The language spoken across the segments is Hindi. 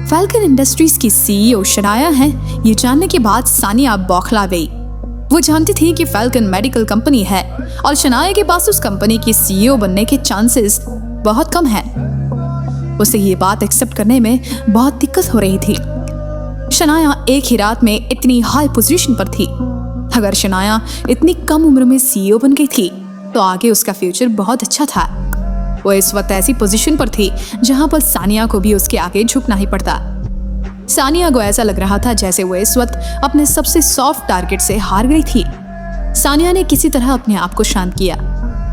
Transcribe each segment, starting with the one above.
फैल्कन इंडस्ट्रीज की सीईओ शनाया है, ये जानने के बाद सानिया बौखला गई। वो जानती थी कि फैल्कन मेडिकल कंपनी है और शनाया के पास उस कंपनी की सीईओ बनने के चांसेस बहुत कम हैं। उसे ये बात एक्सेप्ट करने में बहुत दिक्कत हो रही थी। शनाया एक ही रात में इतनी हाई पोजीशन पर थी। अगर शनाया इतनी कम उम्र में सीईओ बन गई थी तो आगे उसका फ्यूचर बहुत अच्छा था। वो इस वक्त ऐसी पोजीशन पर थी जहां पर सानिया को भी उसके आगे झुकना ही पड़ता। सानिया को ऐसा लग रहा था जैसे वो इस वक्त अपने सबसे सॉफ्ट टारगेट से हार गई थी। सानिया ने किसी तरह अपने आप को शांत किया।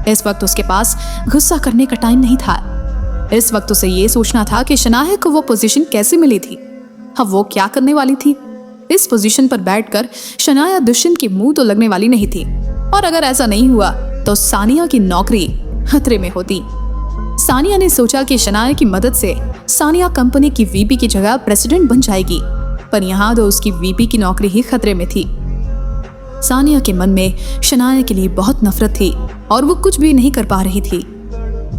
इस वक्त उसके पास गुस्सा करने का टाइम नहीं था। इस वक्त उसे ये सोचना था कि शनाया को वो पोजीशन कैसे मिली थी, अब वो क्या करने वाली थी। इस पोजीशन पर बैठकर शनाया दुष्यंत की मुंह तो लगने वाली नहीं थी, और अगर ऐसा नहीं हुआ तो सानिया की नौकरी खतरे में होती। सानिया ने सोचा कि शनाया की मदद से सानिया कंपनी की वीपी की जगह प्रेसिडेंट बन जाएगी, पर यहाँ तो उसकी वीपी की नौकरी ही खतरे में थी। सानिया के मन में शनाया के लिए बहुत नफरत थी और वो कुछ भी नहीं कर पा रही थी।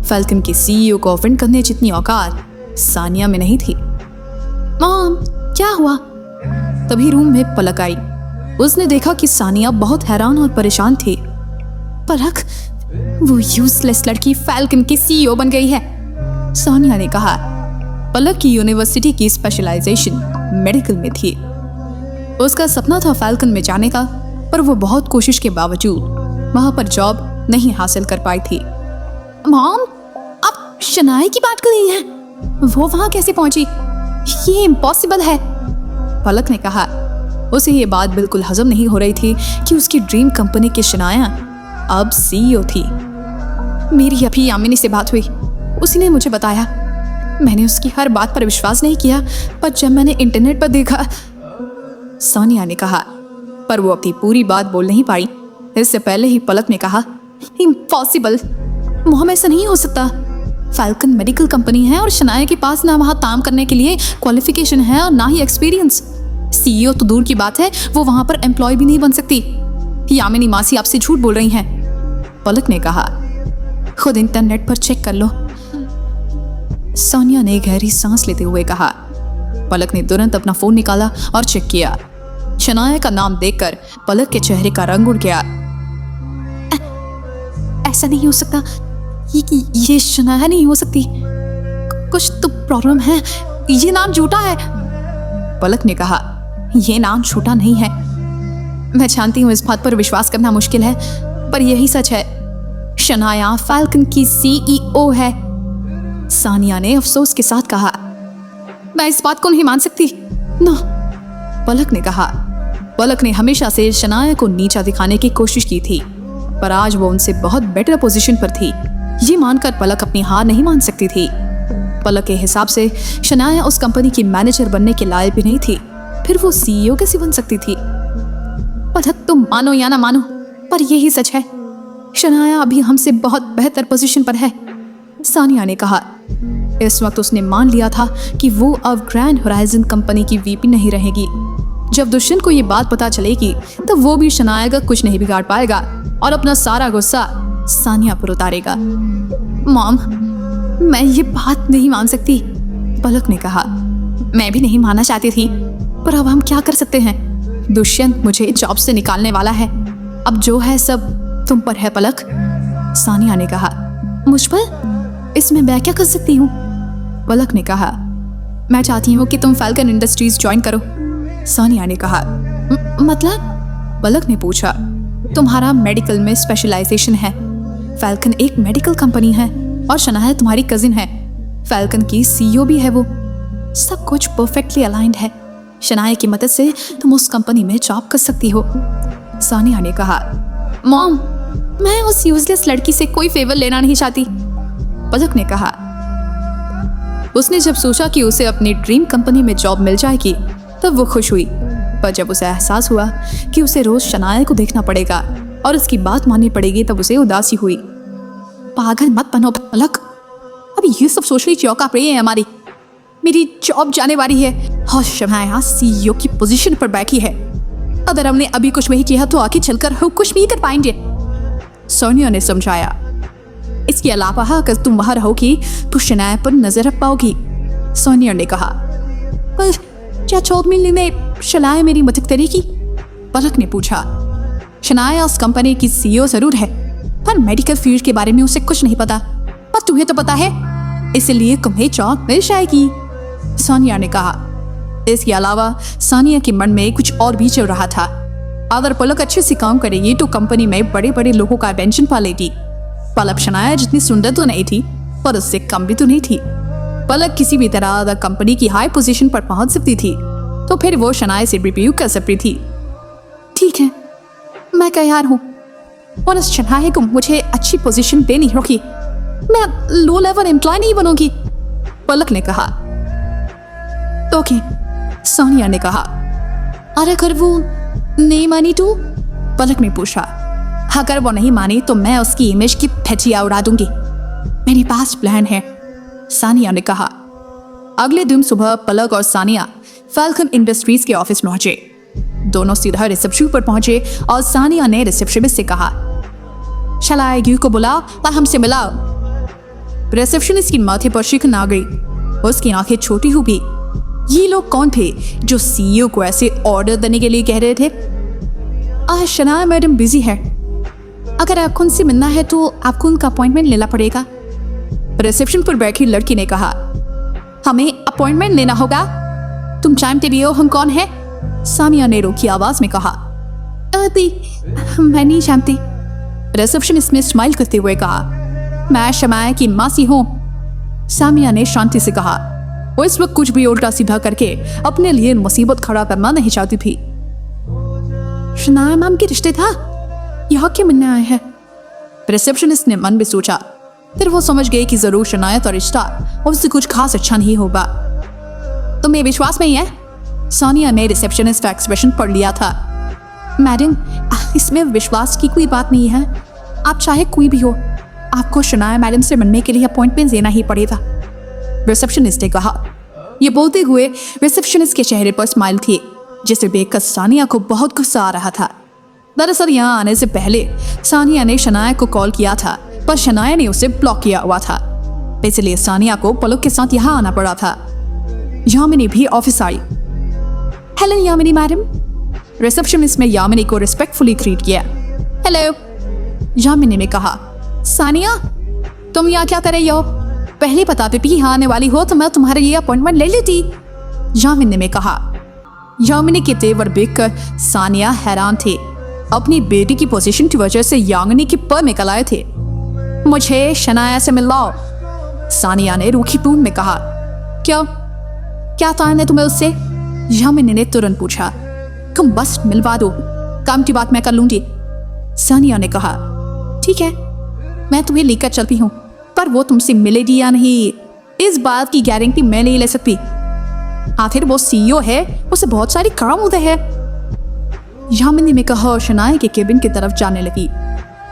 फैल्कन की सीईओ को ऑफेंड करने जितनी औकात सानिया में नहीं थी। मॉम, क्या हुआ? तभी रूम में पलक आई। उसने देखा कि सानिया बहुत हैरान और परेशान थी। पलक, वो यूजलेस लड़की फैल्कन की सीईओ बन गई है, सानिया ने कहा। पलक की यूनिवर्सिटी की स्पेशलाइजेशन मेडिकल में थी। उसका सपना था फैल्कन में जाने का, पर वो बहुत कोशिश के बावजूद वहां पर जॉब नहीं हासिल कर पाई थी। मॉम, आप शनाया की बात कर रही हैं? वो वहां कैसे पहुंची? ये इम्पॉसिबल है, पलक ने कहा। उसे ये बात बिल्कुल हजम नहीं हो रही थी कि उसकी ड्रीम कंपनी की शनाया अब सीईओ थी। मेरी अभी यामिनी से बात हुई, उसी ने मुझे बताया। मैंने उसकी हर बात पर विश्वास नहीं किया, पर जब मैंने इंटरनेट पर देखा, सानिया ने कहा, पर वो अपनी पूरी बात बोल नहीं पाई। इससे पहले ही पलक ने कहा, इम्पॉसिबल, मोहम्मद, ऐसा नहीं हो सकता। फैल्कन मेडिकल कंपनी है और शनाया के पास ना वहाँ काम करने के लिए क्वालिफिकेशन है और ना ही एक्सपीरियंस। सीईओ तो दूर की बात है, वो वहाँ पर एम्प्लॉय भी नहीं बन सकती। यामिनी मासी आपसे झूठ बोल रही हैं, पलक ने कहा। खुद इंटरनेट पर चेक कर लो, सानिया ने गहरी सांस लेते हुए कहा। पलक ने तुरंत अपना फोन निकाला और चेक किया। शनाया का नाम देखकर पलक के चेहरे का रंग उड़ गया। ऐसा नहीं हो सकता, ये शनाया नहीं हो सकती, कुछ तो प्रॉब्लम है, ये नाम झूठा है, पलक ने कहा। ये नाम झूठा नहीं है, मैं जानती हूँ इस बात पर विश्वास करना मुश्किल है, पर यही सच है। शनाया फैल्कन की सीईओ है, सानिया ने अफसोस के साथ कहा। मैं इस बात को नहीं मान सकती, नो, पलक ने कहा। पलक ने हमेशा से शनाया को नीचा दिखाने की कोशिश की थी, पर आज वो उनसे बहुत बेटर पोजीशन पर थी। ये मानकर पलक अपनी हार नहीं मान सकती थी। पलक के हिसाब से शनाया उस कंपनी की मैनेजर बनने के लायक भी नहीं थी, फिर वो सीईओ कैसे बन सकती थी? पलक, तुम मानो या ना मानो, पर यही सच है। शनाया अभी हमसे बहुत बेहतर पोजीशन पर है, सानिया ने कहा। इस वक्त उसने मान लिया था कि वो अब ग्रैंड होराइजन कंपनी की वीपी नहीं रहेगी। जब दुष्यंत को ये बात पता चलेगी तब वो भी शनाया का कुछ नहीं बिगाड़ पाएगा और अपना सारा गुस्सा सानिया पर उतारेगा। मॉम, मैं ये बात नहीं मान सकती, पलक ने कहा। मैं भी नहीं मानना चाहती थी, पर अब हम क्या कर सकते हैं? दुष्यंत मुझे जॉब से निकालने वाला है, अब जो है सब तुम पर है, पलक, सानिया ने कहा। मुझ पर? इसमें मैं क्या कर सकती हूँ? पलक ने कहा। मैं चाहती हूँ कि तुम फैल्कन इंडस्ट्रीज ज्वाइन करो, सानिया ने कहा। मतलब? पलक ने पूछा। तुम्हारा मेडिकल में स्पेशलाइजेशन है, फैल्कन एक मेडिकल कंपनी है और शनाया तुम्हारी कजिन है, फैल्कन की सीईओ भी है। वो सब कुछ परफेक्टली अलाइंड है। शनाया की मदद से तुम उस कंपनी में जॉब कर सकती हो, सानिया ने कहा। मॉम, मैं उस यूजलेस लड़की से कोई फेवर लेना नहीं चाहती, पलक ने कहा। उसने जब सोचा कि उसे अपनी ड्रीम कंपनी में जॉब मिल जाएगी तब वो खुश हुई, पर जब उसे एहसास हुआ कि उसे रोज शनाया को देखना पड़ेगा और उसकी बात माननी पड़ेगी तब उसे उदासी हुई। पागल मत बनो पलक, अभी ये सब सोचने की औकात रही है हमारी। मेरी जॉब जाने वाली है और शनाया सीईओ की पोजीशन पर बैठी है। अगर हमने अभी कुछ नहीं किया तो आगे चलकर हम कुछ भी कर पाएंगे, सोनिया ने समझाया। इसके अलावा अगर तुम वहां रहोगी तो शनाया पर नजर रख पाओगी, सोनिया ने कहा। पर क्या चौथ मिलने में शनाया मेरी मदद करेगी? पलक ने पूछा। शनाया उस कंपनी की सीईओ जरूर है, पर मेडिकल फील्ड के बारे में उसे कुछ नहीं पता। पर तुम्हें तो पता है, इसलिए तुम्हें जॉब मिल जाएगी, सानिया ने कहा। इसके अलावा सानिया के मन में कुछ और भी चल रहा था। अगर पलक अच्छे से काम करेगी तो कंपनी में बड़े बड़े लोगों का पेंशन पा लेगी। पलक शनाया जितनी सुंदर तो नहीं थी, पर उससे कम भी तो नहीं थी। पलक किसी भी तरह अगर कंपनी की हाई पोजीशन पर पहुंच सकती थी तो फिर वो शनाया से रिव्यू कर सकती थी। ठीक है, मैं तैयार हूँ, और उस शनाया को मुझे अच्छी पोजीशन देनी होगी। मैं लो लेवल एम्प्लॉय नहीं बनूंगी, पलक ने कहा। ओके, सानिया ने कहा। अरे अगर वो नहीं मानी तो? पलक ने पूछा। अगर वो नहीं मानी तो मैं उसकी इमेज की धज्जियां उड़ा दूंगी। मेरे पास प्लान है, सानिया ने कहा। अगले दिन सुबह पलक और सानिया फैल्कन इंडस्ट्रीज के ऑफिस पहुंचे। दोनों सीधा रिसेप्शन पर पहुंचे और सानिया ने रिसेप्शनिस्ट से कहा, शलायगी को बुलाओ और हमसे मिलाओ। रिसेप्शनिस्ट की माथे पर शिकन आ गई, उसकी आंखें छोटी हो गई। ये लोग कौन थे जो सीईओ को ऐसे ऑर्डर देने के लिए कह रहे थे? आज शनाया मैडम बिजी है, अगर आपको उनसे मिलना है तो आपको उनका अपॉइंटमेंट लेना पड़ेगा, रिसेप्शन पर बैठी लड़की ने कहा। हमें अपॉइंटमेंट लेना होगा? तुम जानते भी हो हम कौन है? सानिया ने रोकी आवाज में कहा। मैं नहीं जानती, रिसेप्शनिस्ट ने स्माइल करते हुए कहा। मैं शमाया की मासी हूं, सानिया ने शांति से कहा। वो इस वक्त कुछ भी उल्टा सीधा करके अपने लिए मुसीबत खड़ा करना नहीं चाहती थी। शनाया मैम के रिश्ते था, यहाँ क्यों मिलने आए हैं? रिसेप्शनिस्ट ने मन में सोचा, फिर वो समझ गई कि जरूर शनाया का रिश्ता उससे कुछ खास अच्छा नहीं होगा। तुम्हें विश्वास नहीं है? सानिया ने रिसेप्शनिस्ट का एक्सप्रेशन पढ़ लिया था। मैडम, इसमें विश्वास की कोई बात नहीं है, आप चाहे कोई भी हो, आपको शनाया मैडम से मिलने के लिए अपॉइंटमेंट देना ही पड़ेगा, रिसेप्शनिस्ट ने कहा। ये बोलते हुए रिसेप्शनिस्ट के चेहरे पर स्माइल थी, जिसे देखकर सानिया को बहुत गुस्सा आ रहा था। दरअसल यहाँ आने से पहले सानिया ने शनाया को कॉल किया था, पर शनाया ने उसे ब्लॉक किया हुआ था, इसलिए सानिया को पलक के साथ यहाँ आना पड़ा था। यामिनी भी ऑफिस आई। हेलो यामिनी मैडम, रिसेप्शनिस्ट ने यामिनी को रिस्पेक्टफुली ग्रीट किया। हेलो, यामिनी ने कहा। सानिया, तुम यहाँ क्या कर रही हो? पहले बता देती यहाँ आने वाली हो तो मैं तुम्हारे लिए अपॉइंटमेंट ले लेती, यामिनी ने कहा। यामिनी के तेवर देखकर सानिया हैरान थी। अपनी बेटी की पोजीशन की वजह से यामिनी की पर निकल आए थे। मुझे शनाया से मिलवाओ, सानिया ने रूखी टोन में कहा। क्यों, क्या तान है तुम्हें उससे? यामिनी ने तुरंत पूछा। तुम बस मिलवा दो, काम की बात मैं कर लूंगी, सानिया ने कहा। ठीक है, मैं तुम्हें लेकर चलती हूँ, पर वो तुमसे मिलेगी या नहीं इस बात की गारंटी मैं नहीं ले सकती। आखिर वो सीईओ है, उसे बहुत सारी काम होते हैं, यामिनी ने कहा और शनाया के केबिन की तरफ जाने लगी।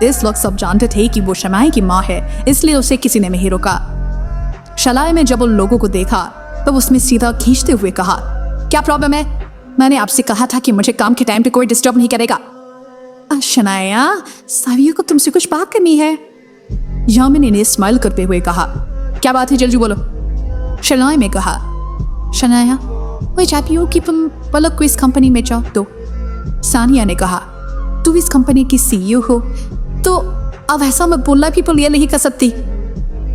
इस लोग सब जानते थे कि वो शनाया की माँ है, इसलिए उसे किसी ने नहीं रोका। शनाया ने जब उन लोगों को देखा तब तो उसने सीधा खींचते हुए कहा, क्या प्रॉब्लम है? मैंने आपसे कहा था कि मुझे काम के टाइम पे कोई डिस्टर्ब नहीं करेगा। शनाया, साविया को तुमसे कुछ बात करनी है, यामिनी ने स्माइल करते हुए कहा। क्या बात है, जल्दी बोलो, शनाया ने कहा। शनाया, मैं चाहती हूँ कि तुम पलक को इस कंपनी में जाओ दो, सानिया ने कहा। तू इस कंपनी की सीईओ हो तो अब ऐसा मैं बोलना भी पुलिया नहीं कर सकती,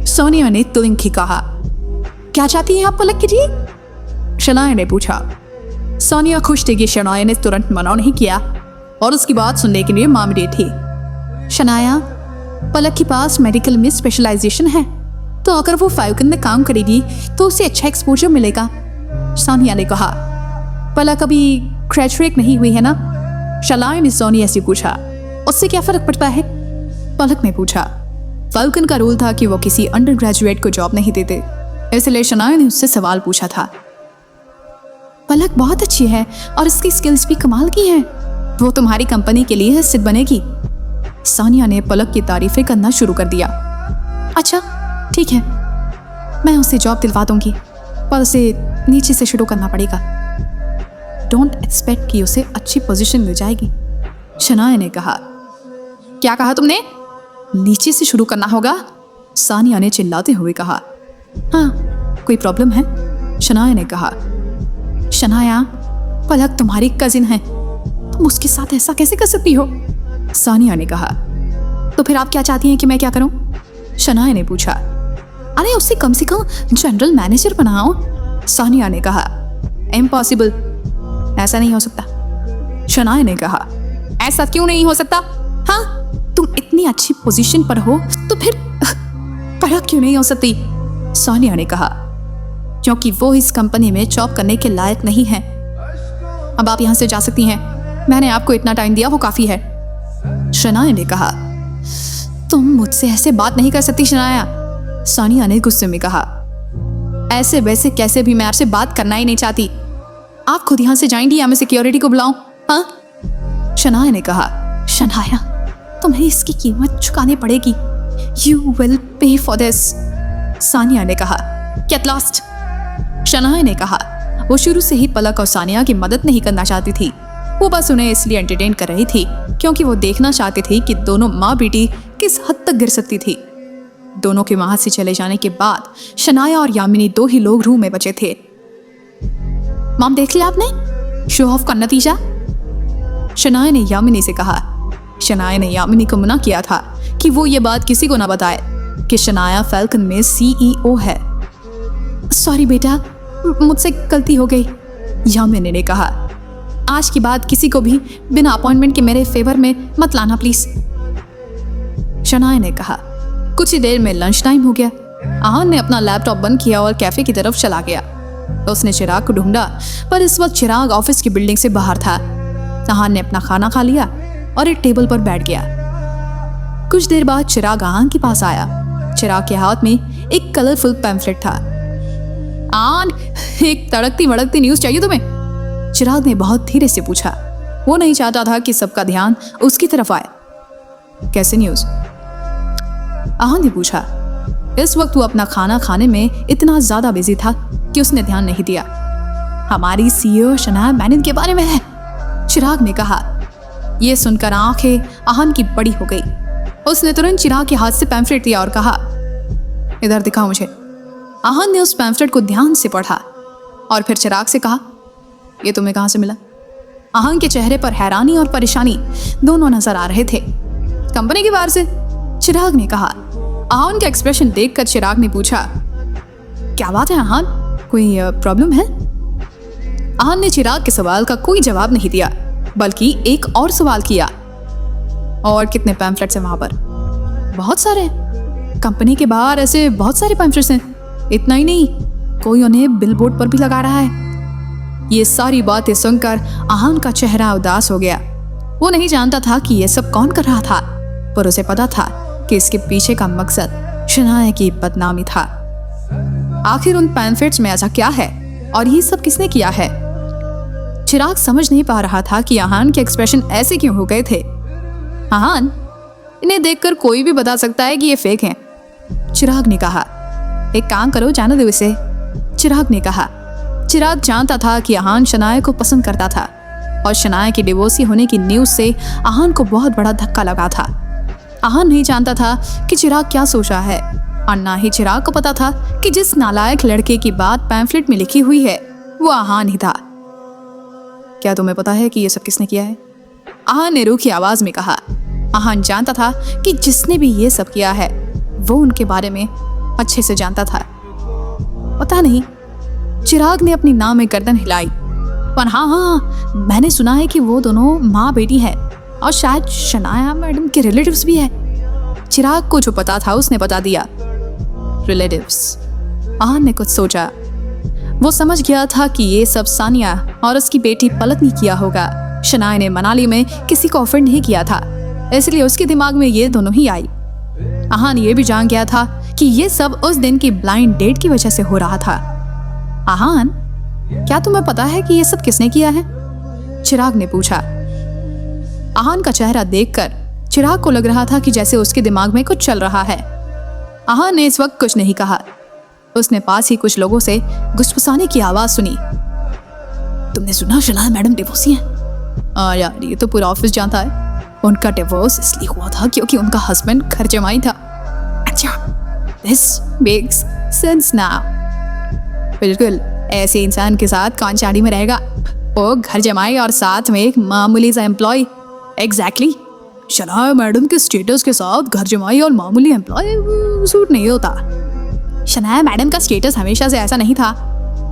सोनिया ने तुरंत ही कहा। क्या चाहती है आप पलक के लिए? शनाया ने पूछा। सोनिया खुश थी कि शनाया ने तुरंत मना नहीं किया और उसकी बात सुनने के लिए मामले थी। शनाया, पलक के पास मेडिकल में स्पेशलाइजेशन है, तो अगर वो फैल्कन में काम करेगी तो उसे अच्छा एक्सपोजर मिलेगा, सानिया ने कहा। पलक अभी ग्रेजुएट नहीं हुई है ना? शनाया ने सोनिया से पूछा। उससे क्या फर्क पड़ता है? पलक ने पूछा। फैल्कन का रूल था कि वो किसी अंडर ग्रेजुएट को जॉब नहीं देते, इसलिए शनाया ने उससे सवाल पूछा था। पलक बहुत अच्छी है और इसकी स्किल्स भी कमाल की हैं, वो तुम्हारी कंपनी के लिए सिद्ध बनेगी, सानिया ने पलक की तारीफें करना शुरू कर दिया। अच्छा ठीक है, मैं उसे जॉब दिलवा दूंगी, पर उसे नीचे से शुरू करना पड़ेगा। डोंट एक्सपेक्ट कि उसे अच्छी पोजीशन मिल जाएगी, शनाया ने कहा। क्या कहा तुमने? नीचे से शुरू करना होगा, सानिया ने चिल्लाते हुए कहा। हाँ, कोई प्रॉब्लम है? शनाया ने कहा। शनाया, पलक तुम्हारी कजिन है, तुम उसके साथ ऐसा कैसे कर सकती हो? सानिया ने कहा। तो फिर आप क्या चाहती हैं कि मैं क्या करूं? शनाया ने पूछा। अरे उसे कम से कम जनरल मैनेजर बनाओ, सानिया ने कहा। इम्पॉसिबल, ऐसा नहीं हो सकता, शनाया ने कहा। ऐसा क्यों नहीं हो सकता? हाँ, तुम इतनी अच्छी पोजीशन पर हो तो फिर पलक क्यों नहीं हो सकती? सानिया ने कहा। क्योंकि वो इस कंपनी में जॉब करने के लायक नहीं है। अब आप यहां से जा सकती हैं, मैंने आपको इतना टाइम दिया, वो काफी है, शनाया ने कहा। तुम मुझसे ऐसे बात नहीं कर सकती शनाया, सानिया ने गुस्से में कहा। ऐसे वैसे कैसे भी मैं आपसे बात करना ही नहीं चाहती, आप खुद यहां से जाएंगी या मैं सिक्योरिटी को बुलाऊं? हाँ, शनाया ने कहा। शनाया, तुम्हें इसकी कीमत चुकानी पड़ेगी, you will pay for this, Sania ने कहा। एट लास्ट, शनाया ने कहा। वो शुरू से ही पलक और सानिया की मदद नहीं करना चाहती थी, वो बस उन्हें इसलिए एंटरटेन कर रही थी क्योंकि वो देखना चाहती थी कि दोनों माँ बेटी किस हद तक गिर सकती थी। दोनों के वहां से चले जाने के बाद शनाया और यामिनी 2 ही लोग रूम में बचे थे। मॉम, देख लिया आपने शो ऑफ का नतीजा? शनाया ने यामिनी से कहा। शनाया ने यामिनी को मना किया था कि वो ये बात किसी को ना बताए कि शनाया फैल्कन में CEO है। सॉरी बेटा, मुझसे गलती हो गई, यामिनी ने कहा। आज के बाद किसी को भी बिना अपॉइंटमेंट के मेरे फेवर में मत लाना प्लीज, शनाया ने कहा। कुछ ही देर में लंच टाइम हो गया। आहान ने अपना लैपटॉप बंद किया और कैफे की तरफ चला गया। उसने चिराग को ढूंढा, पर इस वक्त चिराग ऑफिस की बिल्डिंग से बाहर था। आहान ने अपना खाना खा लिया और एक टेबल पर बैठ गया। कुछ देर बाद चिराग आहान के पास आया। चिराग के हाथ में एक कलरफुल पैम्फलेट था। आहान, एक तड़कती भड़कती न्यूज चाहिए तुम्हें? चिराग ने बहुत धीरे से पूछा। वो नहीं चाहता था कि सबका ध्यान उसकी तरफ आए। कैसे न्यूज? आहान ने पूछा। इस वक्त वो अपना खाना खाने में इतना ज्यादा बिजी था कि उसने ध्यान नहीं दिया। हमारी CEO शनाया मैनन के बारे में है, चिराग ने कहा। यह सुनकर आंखें आहान की बड़ी हो गई। उसने तुरंत चिराग के हाथ से पैम्फलेट लिया और कहा, इधर दिखाओ मुझे। आहान ने उस पैम्फलेट को ध्यान से पढ़ा और फिर चिराग से कहा, ये तुम्हें कहां से मिला? आहान के चेहरे पर हैरानी और परेशानी दोनों नजर आ रहे थे। कंपनी के बाहर से, चिराग ने कहा। आहान का एक्सप्रेशन देखकर चिराग ने पूछा, क्या बात है आहान, कोई प्रॉब्लम है? आहान ने चिराग के सवाल का कोई जवाब नहीं दिया, बल्कि एक और सवाल किया, और कितने पैम्फलेट्स हैं वहां पर? बहुत सारे। कंपनी के बाहर ऐसे बहुत सारे पैम्फलेट्स हैं। इतना ही नहीं, कोई उन्हें बिलबोर्ड पर भी लगा रहा है। ये सारी बातें सुनकर आहान का चेहरा उदास हो गया। वो नहीं जानता था कि ये सब कौन कर रहा था, पर उसे पता था कि इसके पीछे का मकसद शनाया की बदनामी था। आखिर उन पैम्फलेट्स में ऐसा क्या है और ये सब किसने किया है? चिराग समझ नहीं पा रहा था कि आहान के एक्सप्रेशन ऐसे क्यों हो गए थे। आहान, इन्हें देखकर कोई भी बता सकता है कि ये फेक हैं, चिराग ने कहा। एक काम करो, जाने दो इसे, चिराग ने कहा। चिराग जानता था कि आहान शनाया को पसंद करता था और शनाया की डिवोर्सी होने की न्यूज से आहान को बहुत बड़ा धक्का लगा था। आहान नहीं जानता था कि चिराग क्या सोच रहा है, और ना ही चिराग को पता था कि जिस नालायक लड़के की बात पैम्फलेट में लिखी हुई है वो आहान ही था। क्या तुम्हें पता है कि ये सब किसने किया है? आहान ने रूखी आवाज में कहा। आहान जानता था कि जिसने भी ये सब किया है वो उनके बारे में अच्छे से जानता था। पता नहीं, चिराग ने अपनी नाव में गर्दन हिलाई। पर हाँ, मैंने सुना है कि वो दोनों माँ बेटी है और शायद शनाया मैडम के रिलेटिव्स भी है। चिराग को जो पता था उसने बता दिया। रिलेटिव्स? आहान ने कुछ सोचा। वो समझ गया था कि ये सब सानिया और उसकी बेटी पलक ने किया होगा। शनाया ने मनाली में किसी को ऑफर नहीं किया था, इसलिए उसके दिमाग में ये दोनों ही आई। आहान ये भी जान गया था कि ये सब उस दिन की ब्लाइंड डेट की वजह से हो रहा था। आहान, क्या तुम्हें पता है कि ये सब किसने किया है? चिराग ने पूछा। आहान का चेहरा देखकर चिराग को लग रहा था कि जैसे उसके दिमाग में कुछ चल रहा है। आहान ने इस वक्त कुछ नहीं कहा। उसने पास ही कुछ लोगों से गुस्साने की आवाज सुनी। तुमने सुना शनाया मैडम डिवोर्सी हैं? यार, ये तो पूरा ऑफिस जानता है। उनका डिवोर्स इसलिए हुआ था क्योंकि उनका हस्बैंड घर जमाई था। अच्छा, दिस मेक्स सेंस नाउ। बिल्कुल, ऐसे इंसान के साथ कौन शादी में रहेगा? वो घर जमाई और साथ में एक मामूली सा एम्प्लॉय। एग्जैक्टली, शनाया मैडम के स्टेटस के साथ घर जमाई और मामूली एम्प्लॉय सूट नहीं होता। शनाया मैडम का स्टेटस हमेशा से ऐसा नहीं था।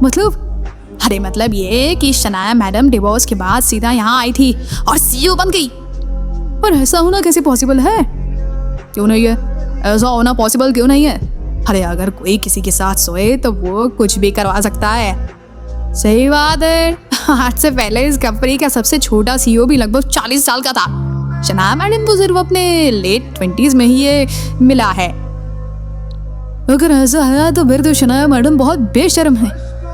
मतलब अरे मतलब ये कि शनाया मैडम डिवोर्स के बाद सीधा यहाँ आई थी और सीईओ बन गई। पर ऐसा होना कैसे पॉसिबल है? क्यों नहीं है? ऐसा होना पॉसिबल क्यों नहीं है? अरे अगर कोई किसी के साथ सोए तो वो कुछ भी करवा सकता है। सही बात है। आज से पहले इस कंपनी का सबसे छोटा सीईओ भी लगभग 40 साल का था। शनाया मैडम को सिर्फ अपने लेट 20s में ही ये मिला है। अगर ऐसा है तो फिर तो शनाया मैडम बहुत बेशर्म है।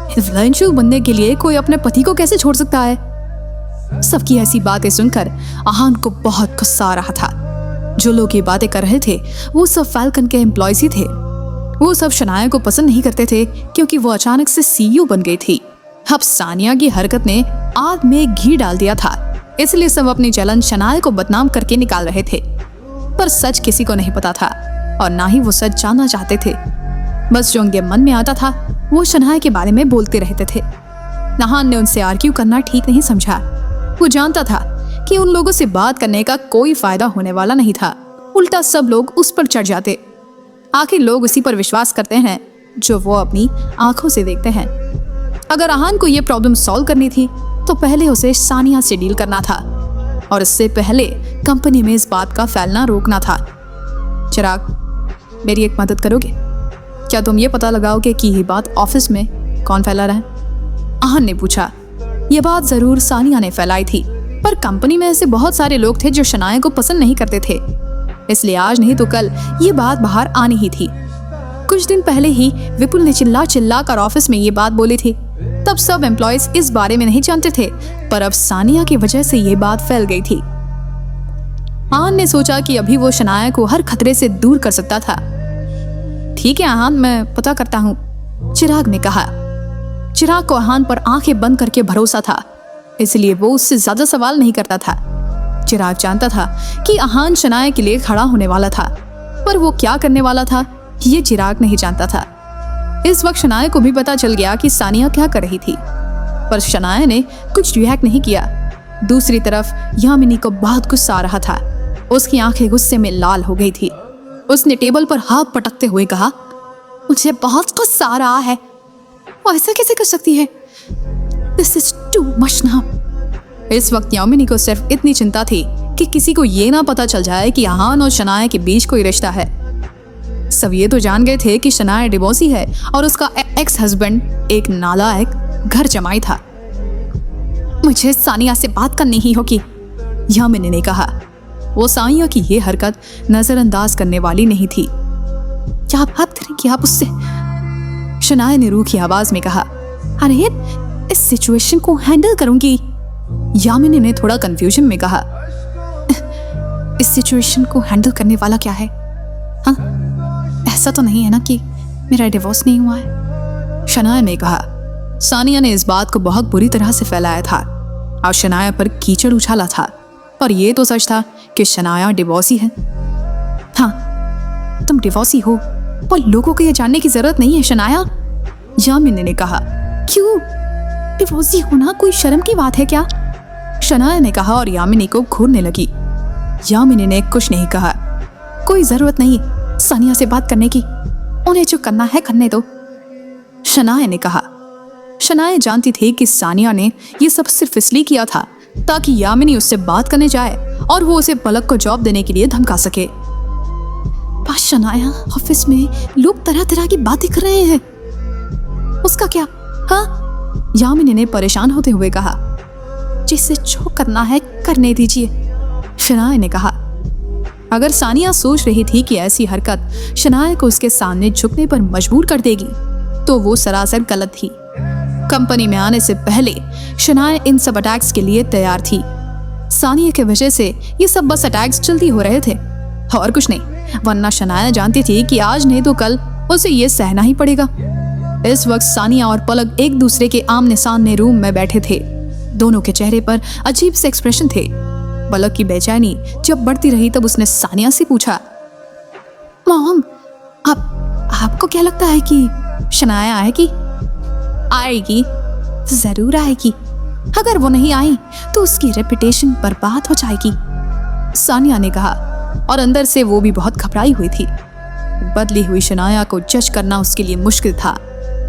इन्फ्लुएंशियल बनने के लिए कोई अपने पति को कैसे छोड़ सकता है? सबकी ऐसी बातें सुनकर आहान को बहुत गुस्सा आ रहा था। जो लोग ये बातें कर रहे थे वो सब फैल्कन के एम्प्लॉयज ही थे। वो सब शनाया को पसंद नहीं करते थे क्योंकि वो अचानक से सीईओ बन गई थी। अब सानिया की हरकत ने आग में घी डाल दिया था, इसलिए सब अपनी जलन शनाया को बदनाम करके निकाल रहे थे। पर सच किसी को नहीं पता था और ना ही वो सच जानना चाहते थे। बस जो उनके मन में आता था वो शनाया के बारे में बोलते रहते थे। नहान ने उनसे आर्ग्यू करना ठीक नहीं समझा। वो जानता था कि उन लोगों से बात करने का कोई फायदा होने वाला नहीं था। उल्टा सब लोग उस पर चढ़ जाते। आखिर लोग उसी पर विश्वास करते हैं जो वो अपनी आंखों से देखते हैं। अगर आहान को ये प्रॉब्लम सॉल्व करनी थी तो पहले उसे सानिया से डील करना था और इससे पहले कंपनी में इस बात का फैलना रोकना था। चिराग, मेरी एक मदद करोगे? क्या तुम ये पता लगाओगे कि ये बात ऑफिस में कौन फैला रहा है? आहान ने पूछा। यह बात जरूर सानिया ने फैलाई थी, पर कंपनी में ऐसे बहुत सारे लोग थे जो शनाया को पसंद नहीं करते थे, इसलिए आज नहीं तो कल ये बात बाहर आनी ही थी। कुछ दिन पहले ही विपुल ने चिल्ला चिल्ला कर ऑफिस में ये बात बोली थी। तब सब एम्प्लॉयज इस बारे में नहीं जानते थे, पर अब सानिया की वजह से ये बात फैल गई थी। आहान ने सोचा कि अभी वो शनाया को हर खतरे से दूर कर सकता था। ठीक है आहान, मैं पता करता हूँ, चिराग ने कहा। चिराग को आहान पर आंखें बंद करके भरोसा था, इसलिए वो उससे ज्यादा सवाल नहीं करता था। चिराग जानता था कि आहान शनाया के लिए खड़ा होने वाला था, पर वो क्या करने वाला था ये चिराग नहीं जानता था। इस वक्त शनाया को भी पता चल गया कि सानिया क्या कर रही थी, पर शनाया ने कुछ रिएक्ट नहीं किया। दूसरी तरफ यामिनी को बहुत गुस्सा आ रहा था। उसकी आंखें गुस्से में लाल हो गई थी। उसने टेबल पर हाथ पटकते हुए कहा, मुझे बहुत गुस्सा आ रहा है। वो ऐसा कैसे कर सकती है? This is too much now। इस वक्त यामिनी को सिर्फ इतनी चिंता थी कि किसी को ये ना पता चल जाए कि आहान और शनाया के बीच कोई रिश्ता है। सब ये तो जान गए थे कि शनाया डिवोर्सी है और उसका एक्स हस्बैंड एक नालायक घर जमाई था। मुझे सानिया से बात करनी ही होगी, यामिनी ने कहा। वो सानिया की ये हरकत नजरअंदाज करने वाली नहीं थी। क्या बात करेंगी आप उससे? शनाया ने रूखी आवाज में कहा। अरे इस सिचुएशन को हैंडल करूंगी, यामिनी ने थोड़ा कंफ्यूजन में कहा। इस सिचुएशन को हैंडल करने वाला क्या है? हाँ, ऐसा तो नहीं है ना कि मेरा डिवोर्स नहीं हुआ है? शनाया ने कहा। सानिया ने इस बात को बहुत बुरी तरह से फैलाया था और शनाया पर कीचड़ उछाला था, पर यह तो सच था कि शनाया डिवोर्सी है। हाँ, तुम डिवोर्सी हो, पर लोगों को यह जानने की जरूरत नहीं है शनाया, यामिनी ने कहा। क्यों? डिवोर्सी होना कोई शर्म की बात है क्या? शनाया ने कहा और यामिनी को घूरने लगी। यामिनी ने कुछ नहीं कहा। कोई जरूरत नहीं सानिया से बात करने की, उन्हें जो करना है करने दो, शनाया ने कहा। शनाया जानती थी कि सानिया ने यह सब सिर्फ इसलिए किया था ताकि यामिनी उससे बात करने जाए और वो उसे पलक को जॉब देने के लिए धमका सके। बस शनाया, ऑफिस में लोग तरह तरह की बातें कर रहे हैं, उसका क्या? हाँ, यामिनी ने परेशान होते हुए कहा। जिसे जो करना है करने दीजिए, शनाया ने कहा। अगर सानिया सोच रही थी कि ऐसी हरकत शनाया को उसके सामने झुकने पर मजबूर कर देगी तो वो सरासर गलत थी। कंपनी में आने से पहले शनाया इन सब अटैक्स के लिए तैयार थी। सानिया की वजह से ये सब बस अटैक्स जल्दी हो रहे थे और कुछ नहीं, वरना शनाया जानती थी कि आज नहीं तो कल उसे ये सहना ही पड़ेगा। इस वक्त सानिया और पलक एक दूसरे के आमने सामने रूम में बैठे थे। दोनों के चेहरे पर अजीब से एक्सप्रेशन थे। पलक की बेचैनी जब बढ़ती रही तब उसने सानिया से पूछा, मॉम, आपको क्या लगता है कि शनाया आएगी? आएगी, जरूर आएगी। अगर वो नहीं आई तो उसकी रेपुटेशन बर्बाद हो जाएगी, सानिया ने कहा, और अंदर से वो भी बहुत घबराई हुई थी। बदली हुई शनाया को जज करना उसके लिए मुश्किल था।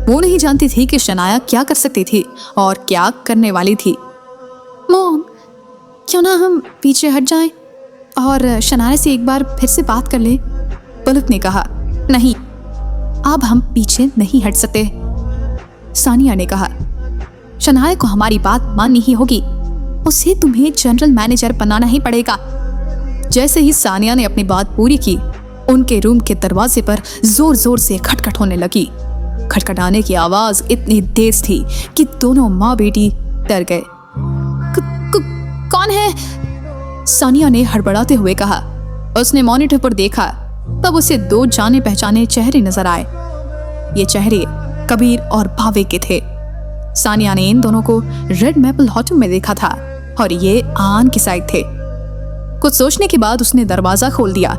वो नहीं जानती थी कि शनाया क्या कर सकती थी और क्या करने वाली थी। मॉम, क्यों ना हम पीछे हट जाएं और शनाया से एक बार फिर से बात कर ले, पलक ने कहा। नहीं, अब हम पीछे नहीं हट सकते, सानिया ने कहा। शनाया को हमारी बात माननी ही होगी, उसे तुम्हें जनरल मैनेजर बनाना ही पड़ेगा। जैसे ही सानिया ने अपनी बात पूरी की, उनके रूम के दरवाजे पर जोर जोर से खटखट होने लगी। खटखटाने की आवाज इतनी तेज थी कि दोनों माँ बेटी डर गए। कौन है? सानिया ने हड़बड़ाते हुए कहा। उसने मॉनिटर पर देखा, तब उसे दो जाने पहचाने चेहरे नजर आए। ये चेहरे कबीर और भाविक के थे। सानिया ने इन दोनों को रेड मैपल होटल में देखा था और ये आन की साइड थे। कुछ सोचने के बाद उसने दरवाजा खोल दिया।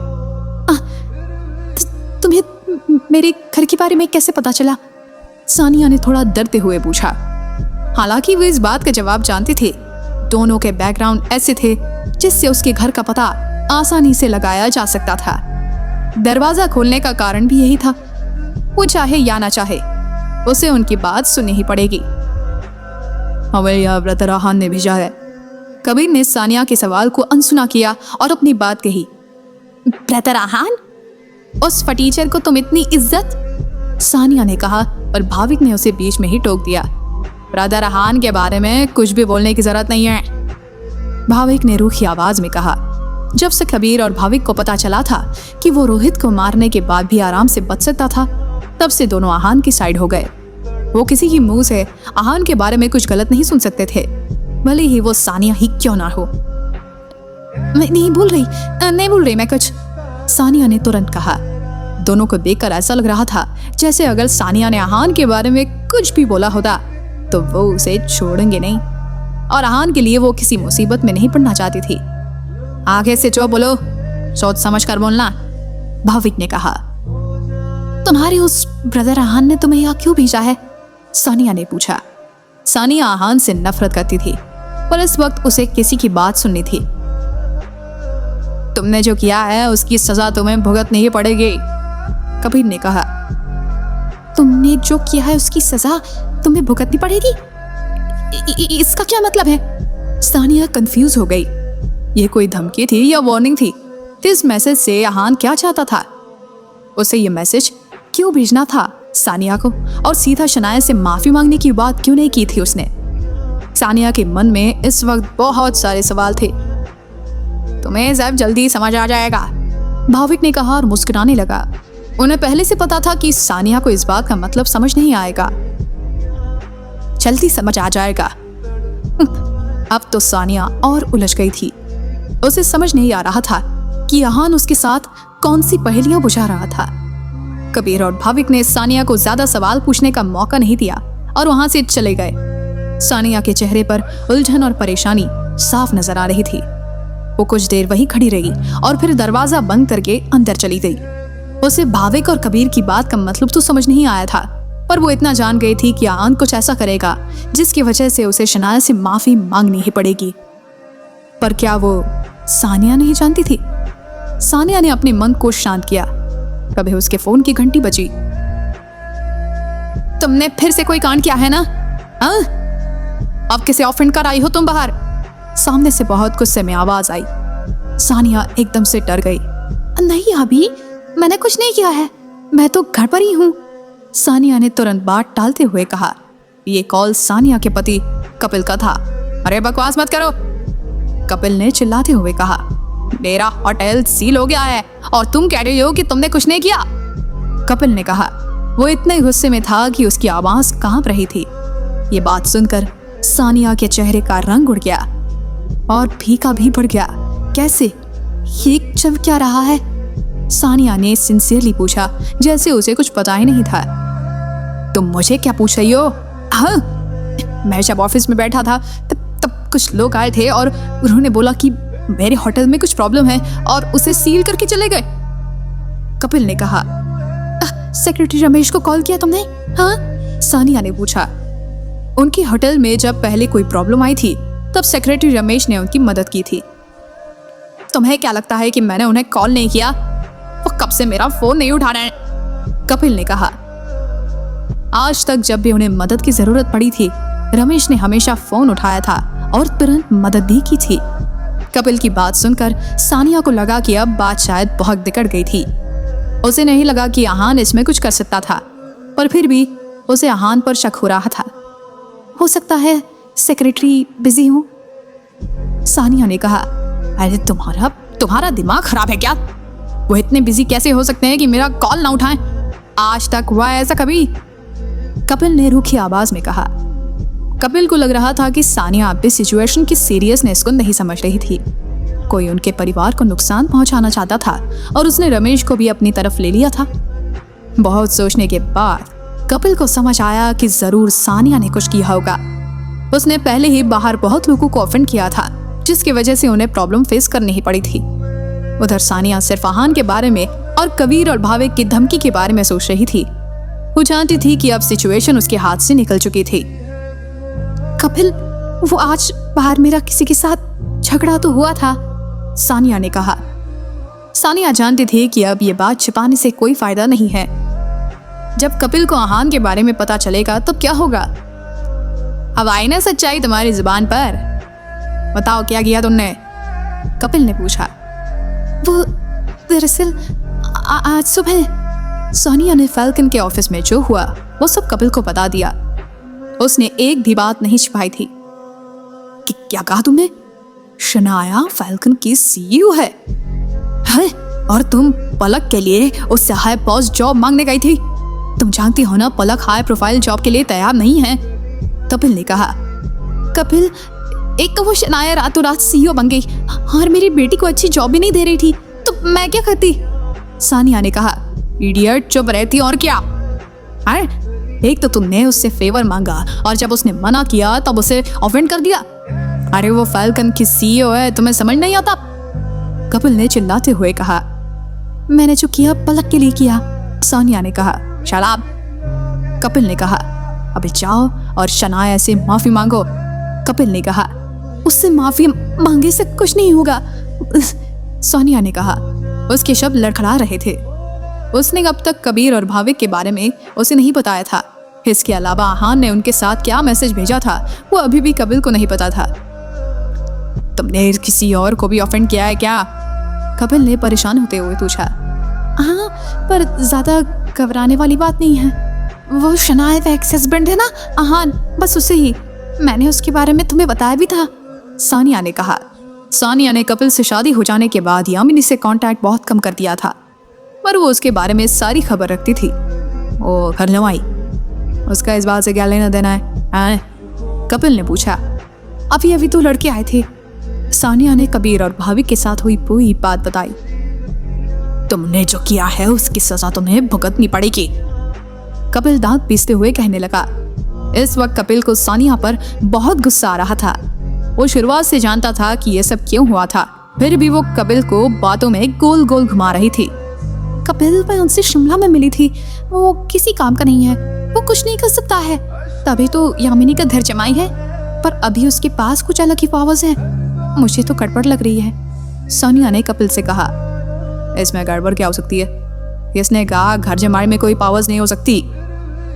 तुम्हें मेरे घर के बारे में कैसे पता चला? सानिया ने थोड़ा डरते हुए पूछा। हालांकि वो इस बात का जवाब जानते थे। दोनों के बैकग्राउंड ऐसे थे जिससे उसके घर का पता आसानी से लगाया जा सकता था। दरवाजा खोलने का कारण भी यही था। वो चाहे या ना चाहे, उसे उनकी बात सुननी ही पड़ेगी। हमें यह ब्रदर आहान ने भेजा है। कबीर ने सानिया के सवाल को अनसुना किया और अपनी बात कही। ब्रदर आहान? उस फटीचर को तुम इतनी इज्जत? सानिया ने कहा, पर भाविक ने उसे बीच में ही टोक दिया। ब्रदर आहान के बारे में कुछ भी बोलने की जरूरत नहीं है, भाविक ने रूखी आवाज में कहा। जब से कबीर और भाविक को पता चला था कि वो रोहित को मारने के बाद भी आराम से बच सकता था, तब से दोनों आहान की साइड हो गए। वो किसी की मुंह से आहान के बारे में कुछ गलत नहीं सुन सकते थे, भले ही वो सानिया ही क्यों ना हो। मैं नहीं बोल रही मैं कुछ, सानिया ने तुरंत कहा। दोनों को देखकर ऐसा लग रहा था जैसे अगर सानिया ने आहान के बारे में कुछ भी बोला होता तो वो उसे छोड़ेंगे नहीं, और आहान के लिए वो किसी मुसीबत में नहीं पड़ना चाहती थी। आगे से जो बोलो सोच समझ कर बोलना, भाविक ने कहा। तुम्हारे उस ब्रदर आहान ने तुम्हें यहाँ क्यों भेजा है? सानिया ने पूछा। सानिया आहान से नफरत करती थी, पर इस वक्त उसे किसी की बात सुननी थी। तुमने जो किया है उसकी सजा तुम्हें भुगतनी ही पड़ेगी, कबीर ने कहा। तुमने जो किया है उसकी सजा तुम्हें भुगतनी पड़ेगी? इसका क्या मतलब है? सानिया कंफ्यूज हो गई। ये कोई धमकी थी या वार्निंग थी? इस मैसेज से आहान क्या चाहता था? उसे ये मैसेज क्यों भेजना था सानिया को, और सीधा शनाया से माफी मांगने की बात क्यों नहीं की थी उसने? सानिया के मन में इस वक्त बहुत सारे सवाल थे। तुम्हें सब जल्दी समझ आ जाएगा, भाविक ने कहा और मुस्कुराने लगा। उन्हें पहले से पता था कि सानिया को इस बात का मतलब समझ नहीं आएगा। जल्दी समझ आ जाएगा। अब तो सानिया और उलझ गई थी। उसे समझ नहीं आ रहा था कि आहान उसके साथ कौन सी पहेलियां बुझा रहा था। कबीर और भाविक ने सानिया को ज्यादा सवाल पूछने का मौका नहीं दिया और वहां से चले गए। सानिया के चेहरे पर उलझन और परेशानी साफ नजर आ रही थी। वो कुछ देर वहीं खड़ी रही और फिर दरवाजा बंद करके अंदर चली गई। उसे भाविक और कबीर की बात का मतलब तो समझ नहीं आया था, पर वो इतना जान गई थी कि आहान कुछ ऐसा करेगा जिसकी वजह से उसे शनाया से माफी मांगनी ही पड़ेगी। पर क्या वो सानिया नहीं जानती थी? सानिया ने अपने मन को शांत किया। तभी उसके फोन की घंटी बजी। तुमने फिर से कोई कांड किया है ना? अब किसे ऑफेंड कर आई हो तुम बाहर? सामने से बहुत गुस्से में आवाज आई। सानिया एकदम से डर गई। नहीं अभी मैंने कुछ नहीं किया है, मैं तो घर पर ही हूँ, सानिया ने तुरंत बात टालते हुए कहा। ये कॉल सानिया के पति कपिल का था। अरे बकवास मत करो, कपिल ने चिल्लाते हुए कहा। मेरा होटल सील हो गया है और तुम कह रही हो कि तुमने कुछ नहीं किया, कपिल ने कहा। वो इतने गुस्से में था कि उसकी आवाज कांप रही थी। ये बात सुनकर सानिया के चेहरे का रंग उड़ गया और फीका भी पड़ गया। कैसे? ये चल क्या रहा है? सानिया ने सिंसियरली पूछा, जैसे उसे कुछ पता ही नहीं था। तुम मुझे क्या पूछ रही हो? हाँ, मैं जब ऑफिस में बैठा था तब कुछ लोग आए थे और उन्होंने बोला कि मेरे होटल में कुछ प्रॉब्लम है और उसे सील करके चले गए, कपिल ने कहा। सेक्रेटरी रमेश को कॉल किया तुमने? हाँ, सानिया ने पूछा। उनकी होटल में जब पहले कोई प्रॉब्लम आई थी तब सेक्रेटरी रमेश ने उनकी मदद की थी। तुम्हें क्या लगता है कि मैंने उन्हें कॉल नहीं किया? वो कब से मेरा फोन नहीं उठा रहे हैं, कपिल ने कहा। आज तक जब भी उन्हें मदद की जरूरत पड़ी थी रमेश ने हमेशा फोन उठाया था और तुरंत मदद भी की थी। कपिल की बात सुनकर सानिया को लगा कि अब बात शायद बहुत बिगड़ गई थी। उसे नहीं लगा कि आहान इसमें कुछ कर सकता था, पर फिर भी उसे आहान पर शक हो रहा था। हो सकता है सेक्रेटरी बिजी हो, सानिया ने कहा। अरे तुम्हारा दिमाग खराब है क्या? वो इतने बिजी कैसे हो सकते हैं कि मेरा कॉल ना उठाएं? आज तक हुआ है ऐसा कभी? कपिल ने रूखी आवाज में कहा। कपिल को लग रहा था कि सानिया अब भी सिचुएशन की सीरियसनेस को नहीं समझ रही थी। कोई उनके परिवार को नुकसान पहुंचाना चाहता था और उसने रमेश को भी अपनी तरफ ले लिया था। बहुत सोचने के बाद कपिल को समझ आया कि जरूर सानिया ने कुछ किया होगा। उसने पहले ही बाहर बहुत लोगों को ऑफेंड किया था, जिसकी वजह से उन्हें प्रॉब्लम फेस करनी ही पड़ी थी। उधर सानिया सिर्फ आहान के बारे में और कबीर और भावे की धमकी के बारे में सोच रही थी। वो जानती थी कि अब सिचुएशन उसके हाथ से निकल चुकी थी। कपिल, वो आज बाहर मेरा किसी के साथ झगड़ा तो हुआ था, सानिया ने कहा। सानिया जानती थी कि अब ये बात छिपाने से कोई फायदा नहीं है। जब कपिल को आहान के बारे में पता चलेगा तब क्या होगा? अब आई ना सच्चाई तुम्हारी जुबान पर। बताओ क्या किया तुमने? कपिल ने पूछा। वो दरअसल आज सुबह सोनिया ने फैल्कन के ऑफिस में जो हुआ वो सब कपिल को बता दिया। उसने एक भी बात नहीं छिपाई थी। कि क्या कहा तुमने? शनाया फैल्कन की सीईओ है? और तुम पलक के लिए उससे हाई पोस्ट जॉब मांगने गई थी? तुम जानती हो ना पलक हाई प्रोफाइल जॉब के लिए तैयार नहीं है, कपिल ने कहा। कपिल, एक तो वो शनाया रातों रात सीईओ बन गई और मेरी बेटी को अच्छी जॉब भी नहीं दे रही थी, तो मैं क्या करती? सानिया ने कहा। इडियट, चुप रहती और क्या? एक तो तुमने उससे फेवर मांगा और जब उसने मना किया तब उसे ऑफेंड कर दिया। अरे वो फैल्कन की सीईओ है, तुम्हें समझ नहीं आता? कपिल ने चिल्लाते हुए कहा। मैंने जो किया पलक के लिए किया, सानिया ने कहा। शराब, कपिल ने कहा। अबे जाओ और शनाया से माफी मांगो, कपिल ने कहा। उससे माफी मांगे से कुछ नहीं होगा, सोनिया ने कहा। उसके शब्द लड़खड़ा रहे थे। उसने अब तक कबीर और भाविक के बारे में उसे नहीं बताया था। इसके अलावा आहान ने उनके साथ क्या मैसेज भेजा था वो अभी भी कपिल को नहीं पता था। तुमने किसी और को भी ऑफेंड किया है क्या? कपिल ने परेशान होते हुए पूछा। हाँ, पर ज्यादा घबराने वाली बात नहीं है। वो शनाया का एक्स हस्बैंड है ना आहान, बस उसे ही। मैंने उसके बारे में तुम्हें बताया भी था, सानिया ने कहा। सानिया ने कपिल से शादी हो जाने के बाद यामिनी से कांटेक्ट बहुत कम कर दिया था, पर वो उसके बारे में सारी खबर रखती थी। ओ घर लवाई, उसका इस बात से क्या लेना देना है? कपिल ने पूछा। अभी तो लड़के आए थे। सानिया ने कबीर और भाविक के साथ हुई पूरी बात बताई। तुमने जो किया है उसकी सजा तुम्हें भुगतनी पड़ेगी, कपिल दांत पीसते हुए कहने लगा। इस वक्त कपिल को सानिया पर बहुत गुस्सा आ रहा था। वो शुरुआत से जानता था कि ये सब क्यों हुआ था, फिर भी वो कपिल को बातों में गोल गोल घुमा रही थी। कपिल, मैं उनसे शिमला में मिली थी, वो किसी काम का नहीं है, वो कुछ नहीं कर सकता है, तभी तो यामिनी का घर जमाई है, पर अभी उसके पास कुछ अलग ही पावर्स हैं। मुझे तो गड़बड़ लग रही है, सोनिया ने कपिल से कहा। इसमें गड़बड़ क्या हो सकती है? इसने कहा घर जमाई में कोई पावर्स नहीं हो सकती,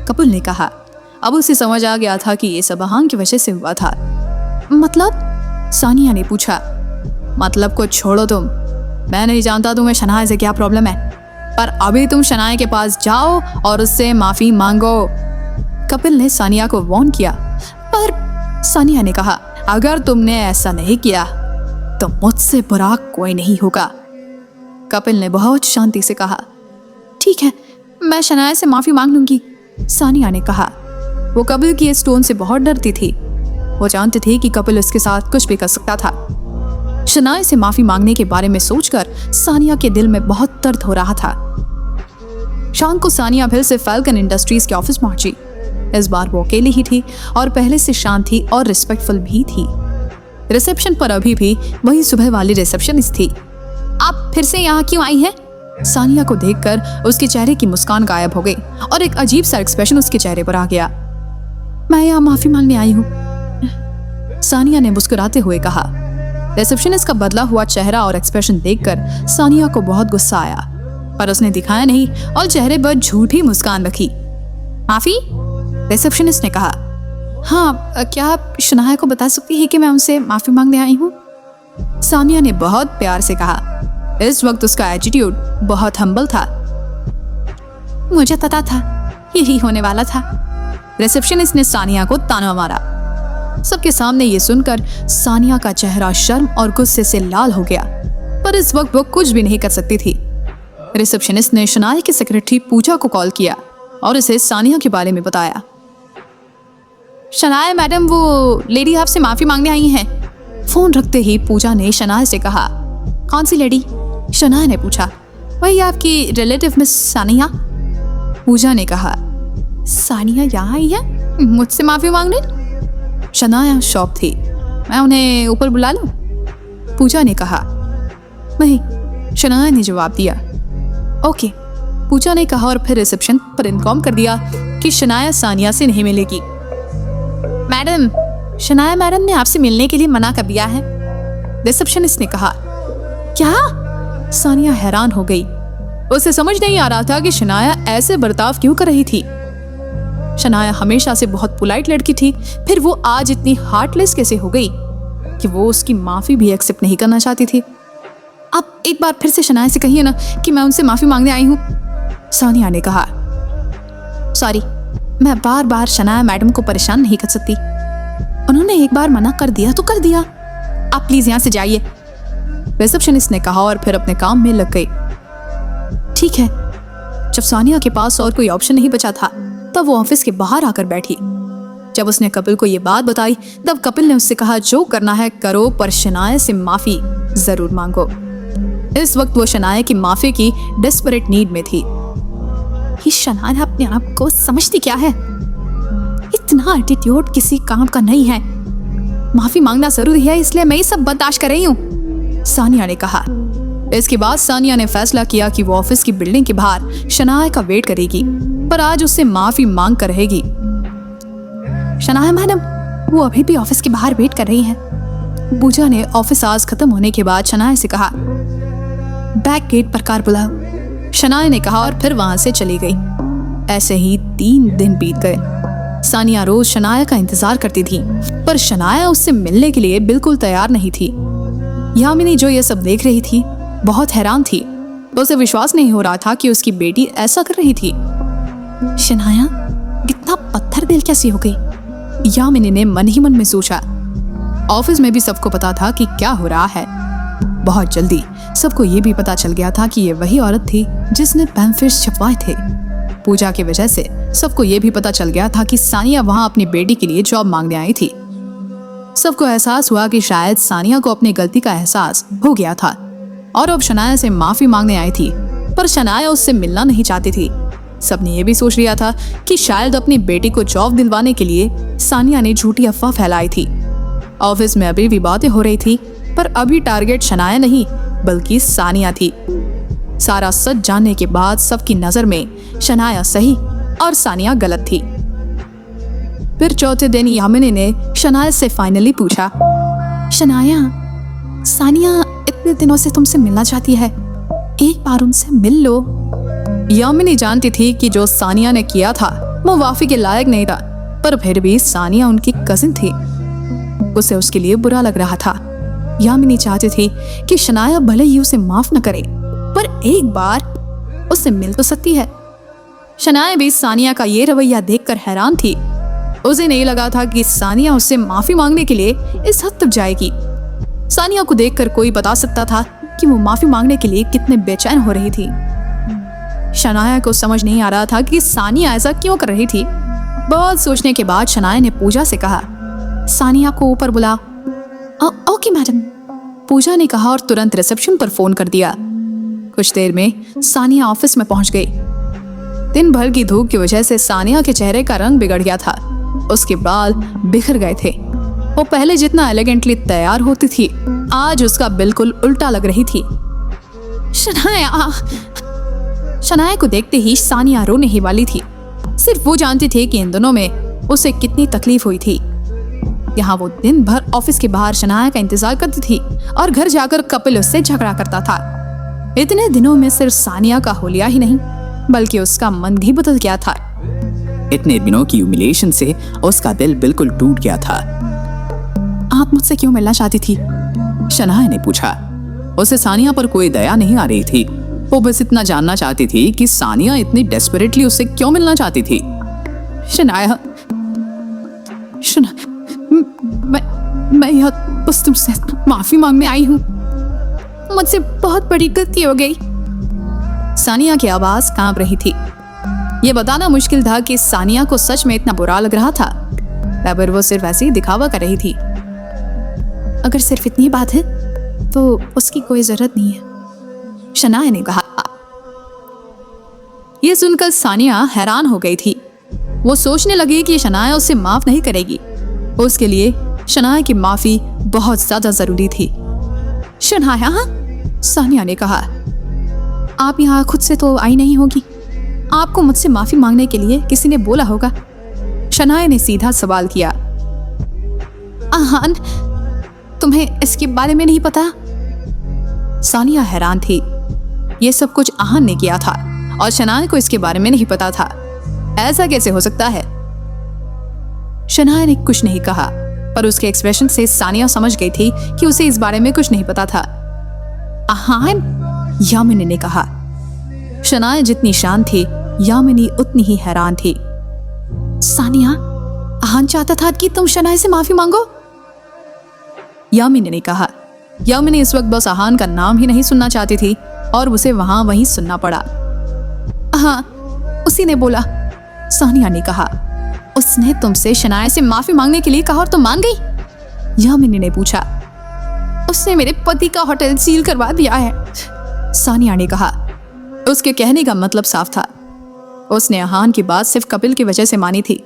कपिल ने कहा। अब उसे समझ आ गया था कि ये सब आहान की वजह से हुआ था। मतलब? सानिया ने पूछा। मतलब को छोड़ो तुम, मैं नहीं जानता तुम्हें शनाया से क्या प्रॉब्लम है, पर अभी तुम शनाया के पास जाओ और उससे माफी मांगो, कपिल ने सानिया को वार्न किया। पर सानिया ने कहा, अगर तुमने ऐसा नहीं किया तो मुझसे बुरा कोई नहीं होगा, कपिल ने बहुत शांति से कहा। ठीक है, मैं शनाया से माफी मांग लूंगी, सानिया ने कहा। वो कपिल की इस टोन से बहुत डरती थी। वो जानती थी कि कपिल उसके साथ कुछ भी कर सकता था। शनाया से माफी मांगने के बारे में सोचकर सानिया के दिल में बहुत दर्द हो रहा था। शाम को सानिया फिर से फैल्कन इंडस्ट्रीज के ऑफिस पहुंची। इस बार वो अकेली ही थी और पहले से शांत थी और रिस्पेक्टफुल भी थी। रिसेप्शन पर अभी भी वही सुबह वाली रिसेप्शनिस्ट थी। आप फिर से यहाँ क्यों आई हैं? सानिया को देखकर उसके चेहरे की मुस्कान गायब हो गई और एक अजीब सा एक्सप्रेशन उसके चेहरे पर आ गया। मैं यहाँ माफी मांगने आई हूँ, सानिया ने मुस्कुराते हुए कहा। रिसेप्शनिस्ट का बदला हुआ चेहरा और एक्सप्रेशन देखकर सानिया को बहुत गुस्सा आया, पर उसने दिखाया नहीं और चेहरे पर झूठी मुस्कान रखी। माफी? रिसेप्शनिस्ट ने कहा। हाँ, क्या आप शनाया को बता सकती है कि मैं उनसे माफी मांगने आई हूँ? सानिया ने बहुत प्यार से कहा। इस वक्त उसका एटीट्यूड बहुत हम्बल था। मुझे पता था यही होने वाला था। रिसेप्शनिस्ट ने सानिया को ताना मारा। सबके सामने ये सुनकर सानिया का चेहरा शर्म और गुस्से से लाल हो गया, पर इस वक्त वो कुछ भी नहीं कर सकती थी। रिसेप्शनिस्ट ने शनाया की सेक्रेटरी पूजा को कॉल किया और उसे सानिया के बारे में बताया। शनाया मैडम, वो लेडी आपसे माफी मांगने आई हैं। फोन रखते ही पूजा ने शनाया से कहा। कौन सी लेडी? शनाया ने पूछा। वही आपकी रिलेटिव मिस सानिया। पूजा ने कहा। सानिया यहाँ आई है मुझसे माफी मांगने? शनाया शॉक थी। मैं उन्हें ऊपर बुला लूं? पूजा ने कहा। नहीं, शनाया ने जवाब दिया। ओके, पूजा ने कहा और फिर रिसेप्शन पर इन्फॉर्म कर दिया कि शनाया सानिया से नहीं मिलेगी। मैडम, शनाया मैडम ने आपसे मिलने के लिए मना कर दिया है, रिसेप्शनिस्ट ने कहा। क्या? सानिया हैरान हो गई। उसे समझ नहीं आ रहा था कि शनाया ऐसे बर्ताव क्यों कर रही थी। शनाया हमेशा से बहुत पोलाइट लड़की थी, फिर वो आज इतनी हार्टलेस कैसे हो गई कि वो उसकी माफी भी एक्सेप्ट नहीं करना चाहती थी। आप एक बार फिर से शनाया से कहिए ना कि मैं उनसे माफी मांगने आई हूँ, सानिया ने कहा। सॉरी, मैं बार बार शनाया मैडम को परेशान नहीं कर सकती। उन्होंने एक बार मना कर दिया तो कर दिया। आप प्लीज यहाँ से जाइए, रिसेप्शनिस्ट ने कहा और फिर अपने काम में लग गई। ठीक है। जब सानिया के पास और कोई ऑप्शन नहीं बचा था तब वो ऑफिस के बाहर आकर बैठी। जब उसने कपिल को ये बात बताई तब कपिल ने उससे कहा, जो करना है करो, पर शनाया से माफी जरूर मांगो। इस वक्त वो शनाया की माफी की डेस्परेट नीड में थी। ये शनाया अपने आप को समझती क्या है? इतना एटीट्यूड किसी काम का नहीं है। माफी मांगना जरूरी है, इसलिए मैं ये सब बर्दाश्त कर रही हूँ, सानिया ने कहा। इसके बाद सानिया ने फैसला किया कि वो ऑफिस की बिल्डिंग के बाहर शनाया का वेट करेगी, पर आज उससे माफी मांग कर रहेगी। शनाया मैडम, वो अभी भी ऑफिस के बाहर वेट कर रही हैं। पूजा ने ऑफिस आवर्स खत्म होने के बाद शनाया से कहा। बैक गेट पर कार बुलाओ, शनाया ने कहा और फिर वहां से चली गई। ऐसे ही 3 दिन बीत गए। सानिया रोज शनाया का इंतजार करती थी, पर शनाया उससे मिलने के लिए बिल्कुल तैयार नहीं थी। यामिनी जो ये सब देख रही थी बहुत हैरान थी। उसे विश्वास नहीं हो रहा था कि उसकी बेटी ऐसा कर रही थी। शनाया इतना पत्थर दिल कैसी हो गई, यामिनी ने मन ही मन में सोचा। ऑफिस में भी सबको पता था कि क्या हो रहा है। बहुत जल्दी सबको ये भी पता चल गया था कि ये वही औरत थी जिसने पैम्फलेट्स छपवाए थे। पूजा की वजह से सबको ये भी पता चल गया था कि सानिया वहां अपनी बेटी के लिए जॉब मांगने आई थी। सबको एहसास हुआ कि शायद सानिया को अपनी गलती का एहसास हो गया था और अब शनाया से माफी मांगने आई थी, पर शनाया उससे मिलना नहीं चाहती थी। सबने ये भी सोच लिया था कि शायद अपनी बेटी को जॉब दिलवाने के लिए सानिया ने झूठी अफवाह फैलाई थी। ऑफिस में अभी भी बातें हो रही थी, पर अभी टारगेट शनाया नहीं बल्कि सानिया थी। सारा सच जानने के बाद सबकी नजर में शनाया सही और सानिया गलत थी। फिर चौथे दिन यामिनी ने शनाया से फाइनली पूछा, शनाया, सानिया इतने दिनों से तुमसे मिलना चाहती है, एक बार उनसे मिल लो। यामिनी जानती थी कि जो सानिया ने किया था वो माफी के लायक नहीं था, पर फिर भी सानिया उनकी कजिन थी। उसे उसके लिए बुरा लग रहा था। यामिनी चाहती थी कि शनाया भले ही उसे माफ न करे, पर एक बार उससे मिल तो सकती है। शनाया भी सानिया का ये रवैया देखकर हैरान थी। उसे नहीं लगा था कि सानिया उससे माफी मांगने के लिए इस हद तक जाएगी। सानिया को देखकर कोई बता सकता था कि वो माफी मांगने के लिए कितने बेचैन हो रही थी। शनाया को समझ नहीं आ रहा था कि सानिया ऐसा क्यों कर रही थी। बहुत सोचने के बाद शनाया ने पूजा से कहा, सानिया को ऊपर बुला। ओके मैडम, पूजा ने कहा और तुरंत रिसेप्शन पर फोन कर दिया। कुछ देर में सानिया ऑफिस में पहुंच गई। दिन भर की धूप की वजह से सानिया के चेहरे का रंग बिगड़ गया था। उसके बाल बिखर गए थे। वो पहले जितना एलिगेंटली तैयार होती थी, आज उसका बिल्कुल उल्टा लग रही थी। शनाया को देखते ही सानिया रोने ही वाली थी। सिर्फ वो जानती थी कि इन दोनों में उसे कितनी तकलीफ हुई थी। यहाँ वो दिन भर ऑफिस के बाहर शनाया का इंतजार करती थी और घर जाकर कपिल उससे झगड़ा करता था। इतने दिनों में सिर्फ सानिया का होलिया ही नहीं बल्कि उसका मन भी बदल गया था। इतने दिनों की ह्यूमिलिएशन से उसका दिल बिल्कुल टूट गया था। आप मुझसे क्यों मिलना चाहती थी? शनाया ने पूछा। उसे सानिया पर कोई दया नहीं आ रही थी। वो बस इतना जानना चाहती थी कि सानिया इतनी डेस्परेटली उससे क्यों मिलना चाहती थी। शनाया, मैं यह बस तुमसे माफी मांगने आई हूँ। मुझसे बहुत बड़ी गलती हो गई। सानिया की आवाज कांप रही थी। ये बताना मुश्किल था कि सानिया को सच में इतना बुरा लग रहा था या फिर वो सिर्फ ऐसे ही दिखावा कर रही थी। अगर सिर्फ इतनी बात है तो उसकी कोई जरूरत नहीं है, शनाया ने कहा। यह सुनकर सानिया हैरान हो गई थी। वो सोचने लगी कि शनाया उसे माफ नहीं करेगी। उसके लिए शनाया की माफी बहुत ज्यादा जरूरी थी। शनाया, सानिया ने कहा, आप यहाँ खुद से तो आई नहीं होगी। आपको मुझसे माफी मांगने के लिए किसी ने बोला होगा। शनाया ने सीधा सवाल किया। आहान, तुम्हें इसके बारे में नहीं पता? सानिया हैरान थी। ये सब कुछ आहान ने किया था और शनाया को इसके बारे में नहीं पता था। ऐसा कैसे हो सकता है? शनाया ने कुछ नहीं कहा, पर उसके एक्सप्रेशन से सानिया समझ गई थी कि उसे इस बारे में कुछ नहीं पता था। आहान, यामिनी ने कहा। शनाया जितनी शांत थी, यामिनी उतनी ही हैरान थी। सानिया, आहान चाहता था कि तुम शनाया से माफी मांगो, यामिनी ने कहा। यामिनी इस वक्त बस आहान का नाम ही नहीं सुनना चाहती थी और उसे वहीं सुनना पड़ा। हाँ, उसी ने बोला, सानिया ने कहा। उसने तुमसे शनाया से माफी मांगने के लिए कहा और तुम मान गई? यामिनी ने पूछा। उसने मेरे पति का होटल सील करवा दिया है, सानिया ने कहा। उसके कहने का मतलब साफ था। उसने आहान की बात सिर्फ कपिल की वजह से मानी थी।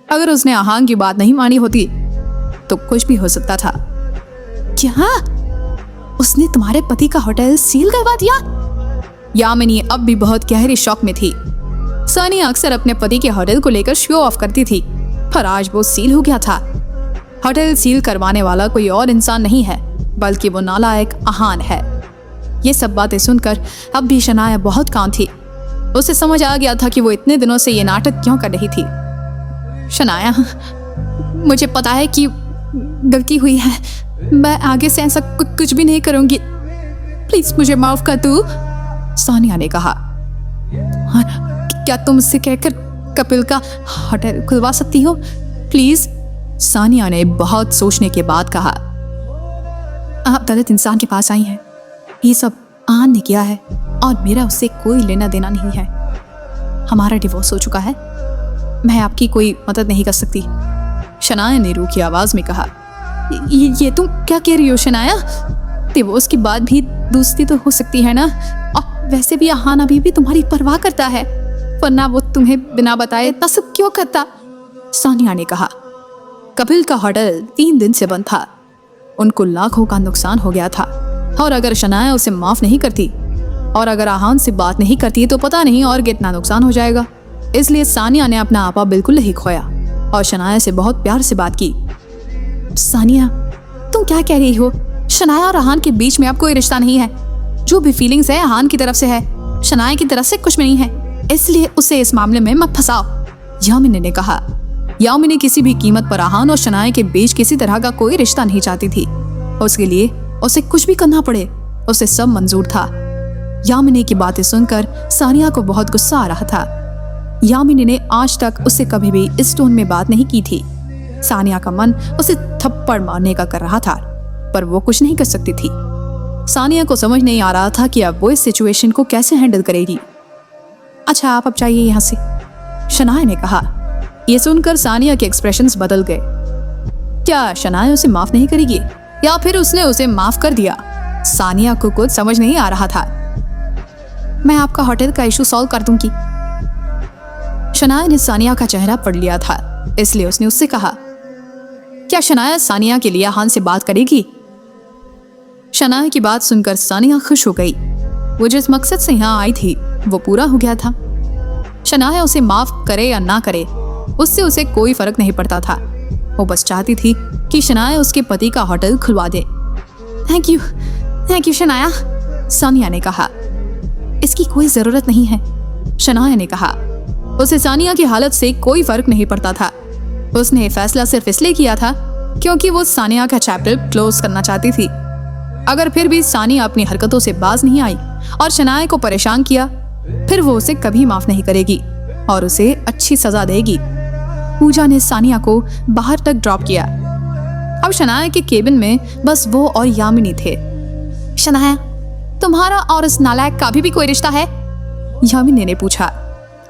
अगर उसने आहान की बात नहीं मानी होती तो कुछ भी हो सकता था। क्या? उसने तुम्हारे पति का होटल सील करवा दिया? यामिनी अब भी बहुत गहरे शौक में थी। सानिया अक्सर अपने पति के होटल को लेकर शो ऑफ करती थी, पर आज वो सील हो गया था। होटल सील करवाने वाला कोई और इंसान नहीं है बल्कि वो नालायक आहान है। ये सब बातें सुनकर अब भी शनाया बहुत काम थी। उसे समझ आ गया था कि वो इतने दिनों से ये नाटक क्यों कर रही थी। शनाया, मुझे पता है कि गलती हुई है। मैं आगे से ऐसा कुछ भी नहीं करूंगी। प्लीज मुझे माफ कर दो, सानिया ने कहा। क्या तुम उससे कहकर कपिल का होटल खुलवा सकती हो प्लीज? सानिया ने बहुत सोचने के बाद कहा। आप गलत इंसान के पास आई हैं। ये सब आहान ने किया है और मेरा उससे कोई लेना देना नहीं है। हमारा डिवोर्स हो चुका है। मैं आपकी कोई मदद नहीं कर सकती, शनाया ने रूखी आवाज में कहा। ये तुम क्या कह रही हो शनाया? डिवोर्स के बाद भी दोस्ती तो हो सकती है ना? और वैसे भी आहान अभी भी तुम्हारी परवाह करता है, वरना वो तुम्हें बिना बताए इतना सब क्यों करता? सानिया ने कहा। कपिल का होटल 3 दिन से बंद था। उनको लाखों का नुकसान हो गया था और अगर शनाया उसे माफ नहीं करती और अगर आहान से बात नहीं करती तो पता नहीं और कितना नुकसान हो जाएगा। इसलिए सानिया ने अपना आपा बिल्कुल नहीं खोया और शनाया से बहुत प्यार से बात की। सानिया, तुम क्या कह रही हो? शनाया और आहान के बीच में अब कोई रिश्ता नहीं है। जो भी फीलिंग्स है आहान की तरफ से है, शनाया की तरफ से कुछ भी नहीं है। इसलिए उसे इस मामले में मत फंसाओ, यामिनी ने कहा। यामिनी किसी भी कीमत पर आहान और शनाया के बीच किसी तरह का कोई रिश्ता नहीं चाहती थी। उसके लिए उसे कुछ भी करना पड़े, उसे सब मंजूर था। यामिनी की बातें सुनकर सानिया को बहुत गुस्सा आ रहा था। यामिनी ने आज तक उससे कभी भी इस टोन में बात नहीं की थी। सानिया का मन उसे थप्पड़ मारने का कर रहा था, पर वो कुछ नहीं कर सकती थी। सानिया को समझ नहीं आ रहा था कि अब वो इस सिचुएशन को कैसे हैंडल करेगी। अच्छा, आप अब जाइए यहाँ से, शनाया ने कहा। ये सुनकर सानिया के एक्सप्रेशंस बदल गए। क्या शनाया उसे माफ नहीं करेगी या फिर उसने उसे माफ कर दिया? सानिया को कुछ समझ नहीं आ रहा था। मैं आपका होटल का इशू सॉल्व कर दूंगी। शनाया ने सानिया का चेहरा पढ़ लिया था, इसलिए उसने उससे कहा। क्या शनाया सानिया के लिए आहान से बात करेगी? शनाया की बात सुनकर सानिया खुश हो गई। वो जिस मकसद से यहाँ आई थी वो पूरा हो गया था। शनाया उसे माफ करे या ना करे उससे उसे कोई फर्क नहीं पड़ता था। वो बस चाहती थी कि शनाया उसके पति का होटल खुलवा दे। थैंक यू शनाया, सानिया ने कहा। इसकी कोई जरूरत नहीं है, शनाया ने कहा। उसे सानिया की हालत से कोई फर्क नहीं पड़ता था। उसने फैसला सिर्फ इसलिए किया था क्योंकि वो सानिया का चैप्टर क्लोज करना चाहती थी। अगर फिर भी सानिया अपनी हरकतों से बाज नहीं आई और शनाया को परेशान किया, फिर वो उसे कभी माफ नहीं करेगी और उसे अच्छी सजा देगी। पूजा ने सानिया को बाहर तक ड्रॉप किया। अब शनाया के केबिन में बस वो और यामिनी थे। शनाया, तुम्हारा और उस नालायक का भी कोई रिश्ता है? यामिनी ने पूछा।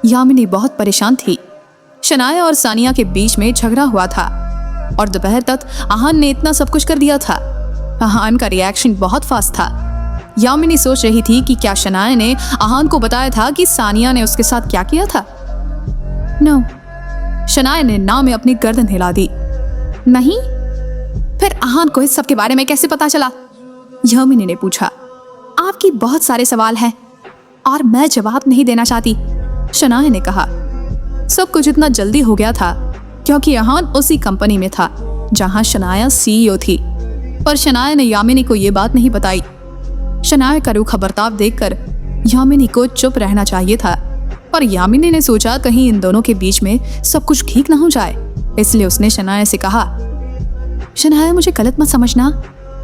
यामिनी बहुत परेशान थी। शनाया और सानिया के बीच में झगड़ा हुआ था और दोपहर तक आहान ने इतना सब कुछ कर दिया था। आहान का रिएक्शन बहुत फास्ट था। यामिनी सोच रही थी कि क्या शनाया ने आहान को बताया था कि सानिया ने उसके साथ क्या किया था। नो, शनाया ने ना में अपनी गर्दन हिला दी। नहीं? फिर आहान को इस सब के बारे में कैसे पता चला? यामिनी ने पूछा। आपकी बहुत सारे सवाल हैं और मैं जवाब नहीं देना चाहती, शनाया ने कहा। सब कुछ इतना जल्दी हो गया था क्योंकि आहान उसी कंपनी में था जहां शनाया CEO थी, पर शनाया ने यामिनी को ये बात नहीं बताई। शनाया का रूखा बर्ताव देखकर यामिनी को चुप रहना चाहिए था, पर यामिनी ने सोचा कहीं इन दोनों के बीच में सब कुछ ठीक ना हो जाए, इसलिए उसने शनाया से कहा, शनाया मुझे गलत मत समझना,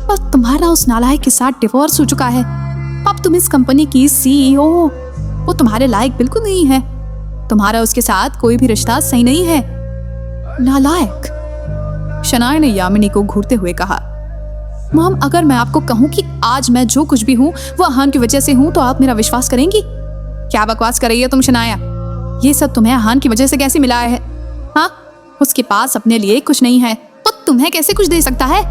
पर तुम्हारा उस नालायक के साथ डिवोर्स हो चुका है। अब तुम इस कंपनी की CEO हो। वो तुम्हारे लायक बिल्कुल नहीं है। तुम्हारा उसके साथ कोई भी रिश्ता सही नहीं है। नालायक, शनाया ने यामिनी को घूरते हुए कहा। मॉम, अगर मैं आपको कहूं कि आज मैं जो कुछ भी हूं वो आहान की वजह से हूं तो आप मेरा विश्वास करेंगी? क्या बकवास कर रही है तुम शनाया? ये सब तुम्हें आहान की वजह से कैसे मिला है? हाँ, उसके पास अपने लिए कुछ नहीं है तो तुम्हें कैसे कुछ दे सकता है?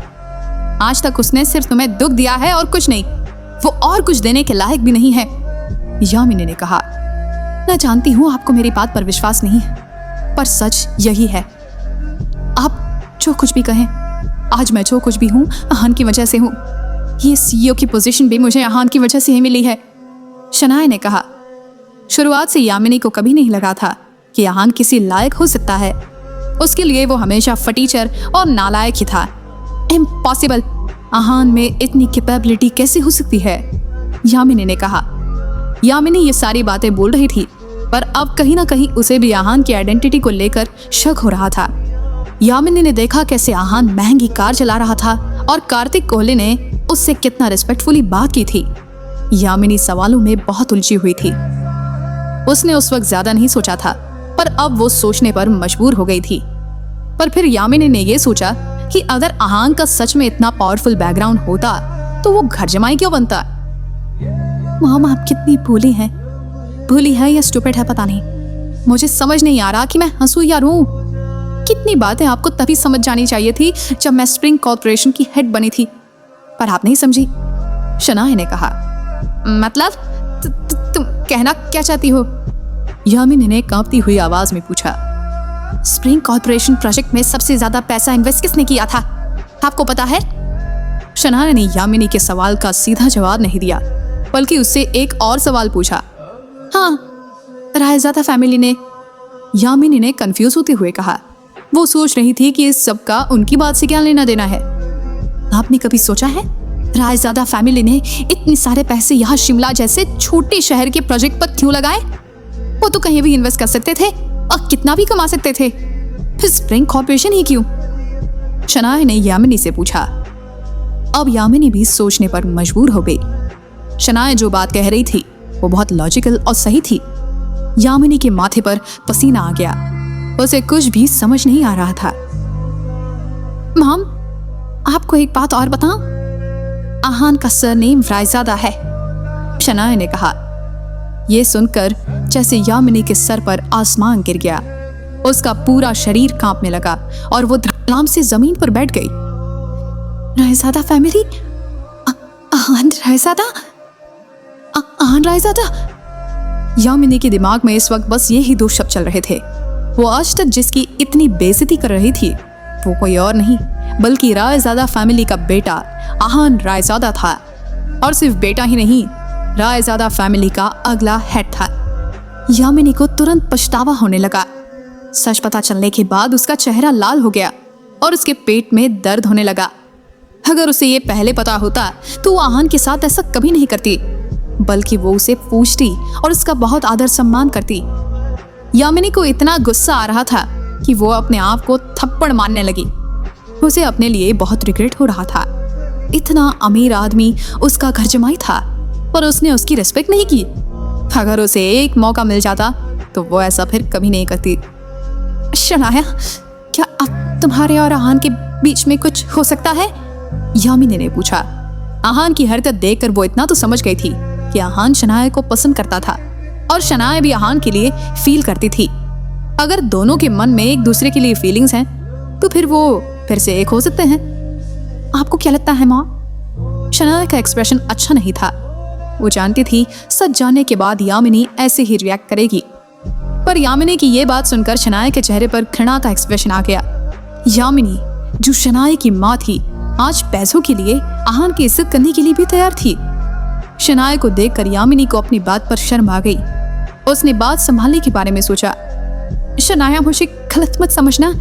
आज तक उसने सिर्फ तुम्हें दुख दिया है और कुछ नहीं। वो और कुछ देने के लायक भी नहीं है, यामिनी ने कहा। मैं जानती हूँ आपको मेरी बात पर विश्वास नहीं है, पर सच यही है। आप जो कुछ भी कहें, आज मैं जो कुछ भी हूँ आहान की वजह से हूँ। ये CEO की पोजीशन भी मुझे आहान की वजह से ही मिली है, शनाया ने कहा। शुरुआत से यामिनी को कभी नहीं लगा था कि आहान किसी लायक हो सकता है। उसके लिए वो हमेशा फटीचर और नालायक ही था। इम्पॉसिबल, आहान में इतनी कैपेबिलिटी कैसे हो सकती है, यामिनी ने कहा। यामिनी ये सारी बातें बोल रही थी, पर अब कहीं ना कहीं उसे भी आहान की आइडेंटिटी को लेकर शक हो रहा था। यामिनी ने देखा कैसे आहान महंगी कार चला रहा था और कार्तिक कोहली ने उससे कितना रिस्पेक्टफुली बात की थी। यामिनी सवालों में बहुत उलझी हुई थी। उसने उस वक्त ज्यादा नहीं सोचा था, पर अब वो सोचने पर मजबूर हो गई थी। पर फिर यामिनी ने यह सोचा कि अगर आहान का सच में इतना पावरफुल बैकग्राउंड होता तो वो घर जमाई क्यों बनता? मॉम, आप कितनी भोली हैं। भोली है या स्टूपिड है पता नहीं। मुझे समझ नहीं आ रहा कि मैं हंसूं या रोऊं। कितनी बातें आपको तभी समझ जानी चाहिए थी जब मैं स्प्रिंग कॉर्पोरेशन की हेड बनी थी, पर आप नहीं समझी, शनाया ने कहा। मतलब तुम कहना क्या चाहती हो? यामिनी ने कांपती हुई आवाज में पूछा। स्प्रिंग कॉर्पोरेशन प्रोजेक्ट में सबसे ज्यादा पैसा इन्वेस्ट किसने किया था, आपको पता है? शनाया ने यामिनी के सवाल का सीधा जवाब नहीं दिया, बल्कि उससे एक और सवाल पूछा। हाँ, रायजादा फैमिली ने, यामिनी ने कंफ्यूज होते हुए कहा। वो सोच रही थी कि इस सब का उनकी बात से क्या लेना देना है। आपने कभी सोचा है रायजादा फैमिली ने इतने सारे पैसे यहाँ शिमला जैसे छोटे शहर के प्रोजेक्ट पर क्यों लगाए? वो तो कहीं भी इन्वेस्ट कर सकते थे और कितना भी कमा सकते थे, फिर स्प्रिंग कॉर्पोरेशन ही क्यों? शनाया ने यामिनी से पूछा। अब यामिनी भी सोचने पर मजबूर हो गई। शनाया जो बात कह रही थी वो बहुत लॉजिकल और सही थी। यामिनी के माथे पर पसीना आ गया। उसे कुछ भी समझ नहीं आ रहा था। मॉम, आपको एक बात और बताऊं? आहान का सरनेम रायजादा है, शनाया ने कहा। यह सुनकर जैसे यामिनी के सर पर आसमान गिर गया। उसका पूरा शरीर कांपने लगा और वो धड़ाम से जमीन पर बैठ गई। रायजादा फैमिली? आहान रायजादा? आहान रायजादा? यामिनी के दिमाग में इस वक्त बस यही दो शब्द चल रहे थे। वो आज तक जिसकी इतनी बेइज्जती कर रही थी वो कोई और नहीं बल्कि रायजादा फैमिली का बेटा आहान रायजादा था। और सिर्फ बेटा ही नहीं, रायजादा फैमिली का अगला हेड था। यामिनी को तुरंत पछतावा होने लगा। सच पता चलने के बाद उसका चेहरा लाल हो गया और उसके पेट में दर्द होने लगा। अगर उसे ये पहले पता होता तो वो आहान के साथ ऐसा कभी नहीं करती, बल्कि वो उसे पूछती और उसका बहुत आदर सम्मान करती। यामिनी को इतना गुस्सा आ रहा था कि वो अपने आप को थप्पड़ मारने लगी। उसे अपने लिए बहुत रिग्रेट हो रहा था। इतना अमीर आदमी उसका घर जमाई था, पर उसने उसकी रिस्पेक्ट नहीं की। अगर उसे एक मौका मिल जाता तो वो ऐसा फिर कभी नहीं करती। शनाया, क्या अब तुम्हारे और आहान के बीच में कुछ हो सकता है? यामिनी ने पूछा। आहान की हरकत देखकर वो इतना तो समझ गई थी कि आहान शनाया को पसंद करता था और शनाया भी आहान के लिए फील करती थी। अगर दोनों के मन में एक दूसरे के लिए फीलिंग्स हैं तो फिर वो फिर से एक हो सकते हैं। आपको क्या लगता है माँ? शनाया का एक्सप्रेशन अच्छा नहीं था। वो जानती थी सच जानने के बाद यामिनी ऐसे ही रिएक्ट करेगी, पर यामिनी की ये बात सुनकर शनाया के चेहरे पर घृणा का एक्सप्रेशन आ गया। यामिनी, जो शनाया की माँ थी, आज पैसों के लिए आहान की इज्जत करने के लिए भी तैयार थी। शनाया को देखकर यामिनी को अपनी बात पर शर्म आ गई। उसने बात संभालने के बारे में सोचा। शनाया, मुझे गलत मत समझना,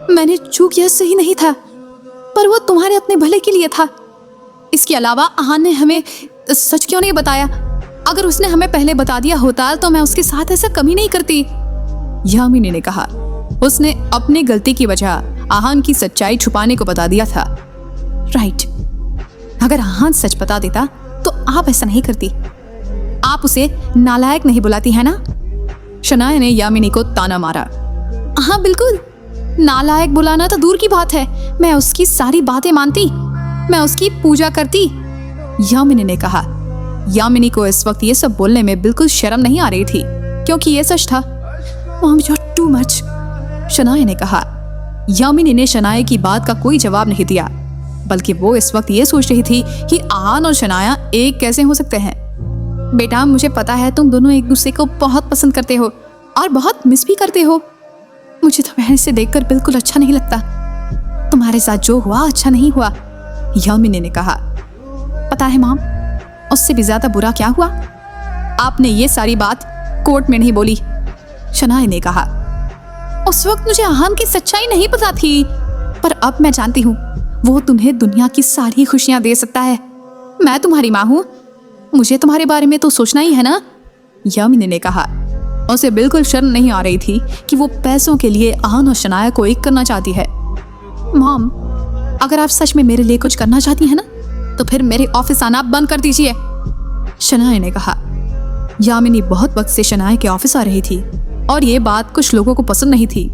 मैंने जो किया सही नहीं था, पर वो तुम्हारे अपने भले के लिए था। इसके अलावा आहान ने हमें सच क्यों नहीं बताया? अगर उसने हमें पहले बता दिया होता तो मैं उसके साथ ऐसा कभी नहीं करती। यामिनी ने कहा। उसने अपनी गलती की वजह आहान की सच्चाई छुपाने को बता दिया था। राइट, अगर आहान सच बता देता तो आप ऐसा नहीं करती। आप उसे नालायक नहीं बुलाती है ना? शनाया ने यामिनी को ताना मारा। हाँ बिल्कुल, नालायक बुलाना तो दूर की बात है, मैं उसकी सारी बातें मानती, मैं उसकी पूजा करती, यामिनी ने कहा। यामिनी को इस वक्त ये सब बोलने में बिल्कुल शर्म नहीं आ रही थी, क्योंकि ये सच था। Mom, you are too much, Shanaya ने कहा। यामिनी ने शनाया की बात का कोई जवाब नहीं दिया, बल्कि वो इस वक्त ये सोच रही थी कि आहान और शनाया एक कैसे हो सकते हैं। बेटा, मुझे पता है तुम दोनों एक दूसरे को बहुत पसंद करते हो और बहुत मिस भी करते हो। मुझे तुम्हें इसे देखकर बिल्कुल अच्छा नहीं लगता। तुम्हारे साथ जो हुआ अच्छा नहीं हुआ, यामिनी ने कहा। पता है मॉम, उससे भी ज्यादा बुरा क्या हुआ? आपने ये सारी बात कोर्ट में नहीं बोली, शनाया ने कहा। उस वक्त मुझे आहान की सच्चाई नहीं पता थी, पर अब मैं जानती हूँ। वो तुम्हें दुनिया की सारी खुशियां दे सकता है। मैं तुम्हारी माँ हूँ, मुझे तुम्हारे बारे में तो सोचना ही है ना, यामिनी ने कहा। उसे बिल्कुल शर्म नहीं आ रही थी कि वो पैसों के लिए आहान और शनाया को एक करना चाहती है। मॉम, अगर आप सच में मेरे लिए कुछ करना चाहती हैं ना, तो फिर मेरे ऑफिस आना बंद कर दीजिए, शनाया ने कहा। यामिनी बहुत वक्त से शनाया के ऑफिस आ रही थी और ये बात कुछ लोगों को पसंद नहीं थी,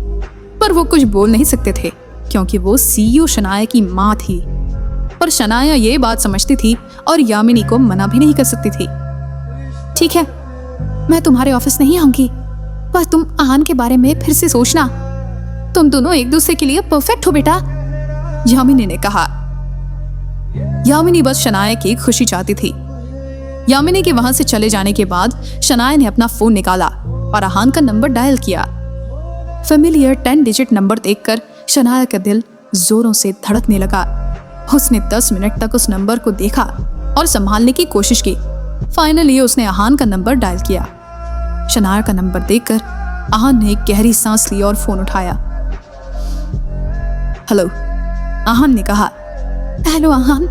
पर वो कुछ बोल नहीं सकते थे क्योंकि वो सीईओ शनाया की माँ थी। पर शनाया ये बात समझती थी और यामिनी को मना भी नहीं कर सकती थी। ठीक है, मैं तुम्हारे ऑफिस नहीं आऊंगी, पर तुम आहान के बारे में फिर से सोचना। तुम दोनों एक दूसरे के लिए परफेक्ट हो बेटा, यामिनी ने कहा। यामिनी बस शनाया की खुशी चाहती थी। यामिनी के वहां से चले जाने के बाद शनाया ने अपना फोन निकाला और आहान का नंबर डायल किया। फेमिलियर 10 डिजिट नंबर देखकर शनाया का दिल जोरों से धड़कने लगा। उसने 10 मिनट तक उस नंबर को देखा और संभालने की कोशिश की। फाइनली उसने आहान का नंबर डायल किया। शनाया का नंबर देखकर आहान ने एक गहरी सांस ली और फोन उठाया। हेलो, आहान ने कहा। हेलो आहान,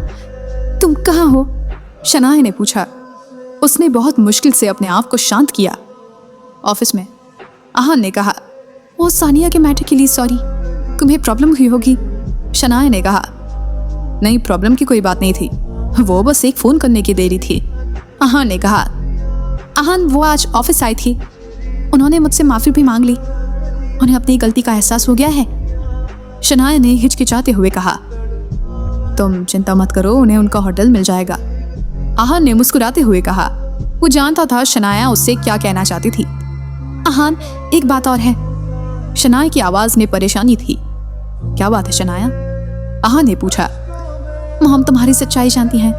तुम कहाँ हो? शनाया ने पूछा। उसने बहुत मुश्किल से अपने आप को शांत किया। ऑफिस में, आहान ने कहा। वो सानिया के मैटर के लिए सॉरी, तुम्हें प्रॉब्लम हुई होगी, शनाया ने कहा। नहीं, प्रॉब्लम की कोई बात नहीं थी, वो बस एक फोन करने की देरी थी, आहान ने कहा। आहान, वो आज ऑफिस आई थी, उन्होंने मुझसे माफी भी मांग ली, उन्हें अपनी गलती का एहसास हो गया है, शनाया ने हिचकिचाते हुए कहा। तुम चिंता मत करो, उन्हें उनका होटल मिल जाएगा, आहान ने मुस्कुराते हुए कहा। वो जानता था शनाया उससे क्या कहना चाहती थी। आहान, एक बात और है, शनाया की आवाज में परेशानी थी। क्या बात है शनाया? आहान ने पूछा। मॉम तुम्हारी सच्चाई जानती हैं,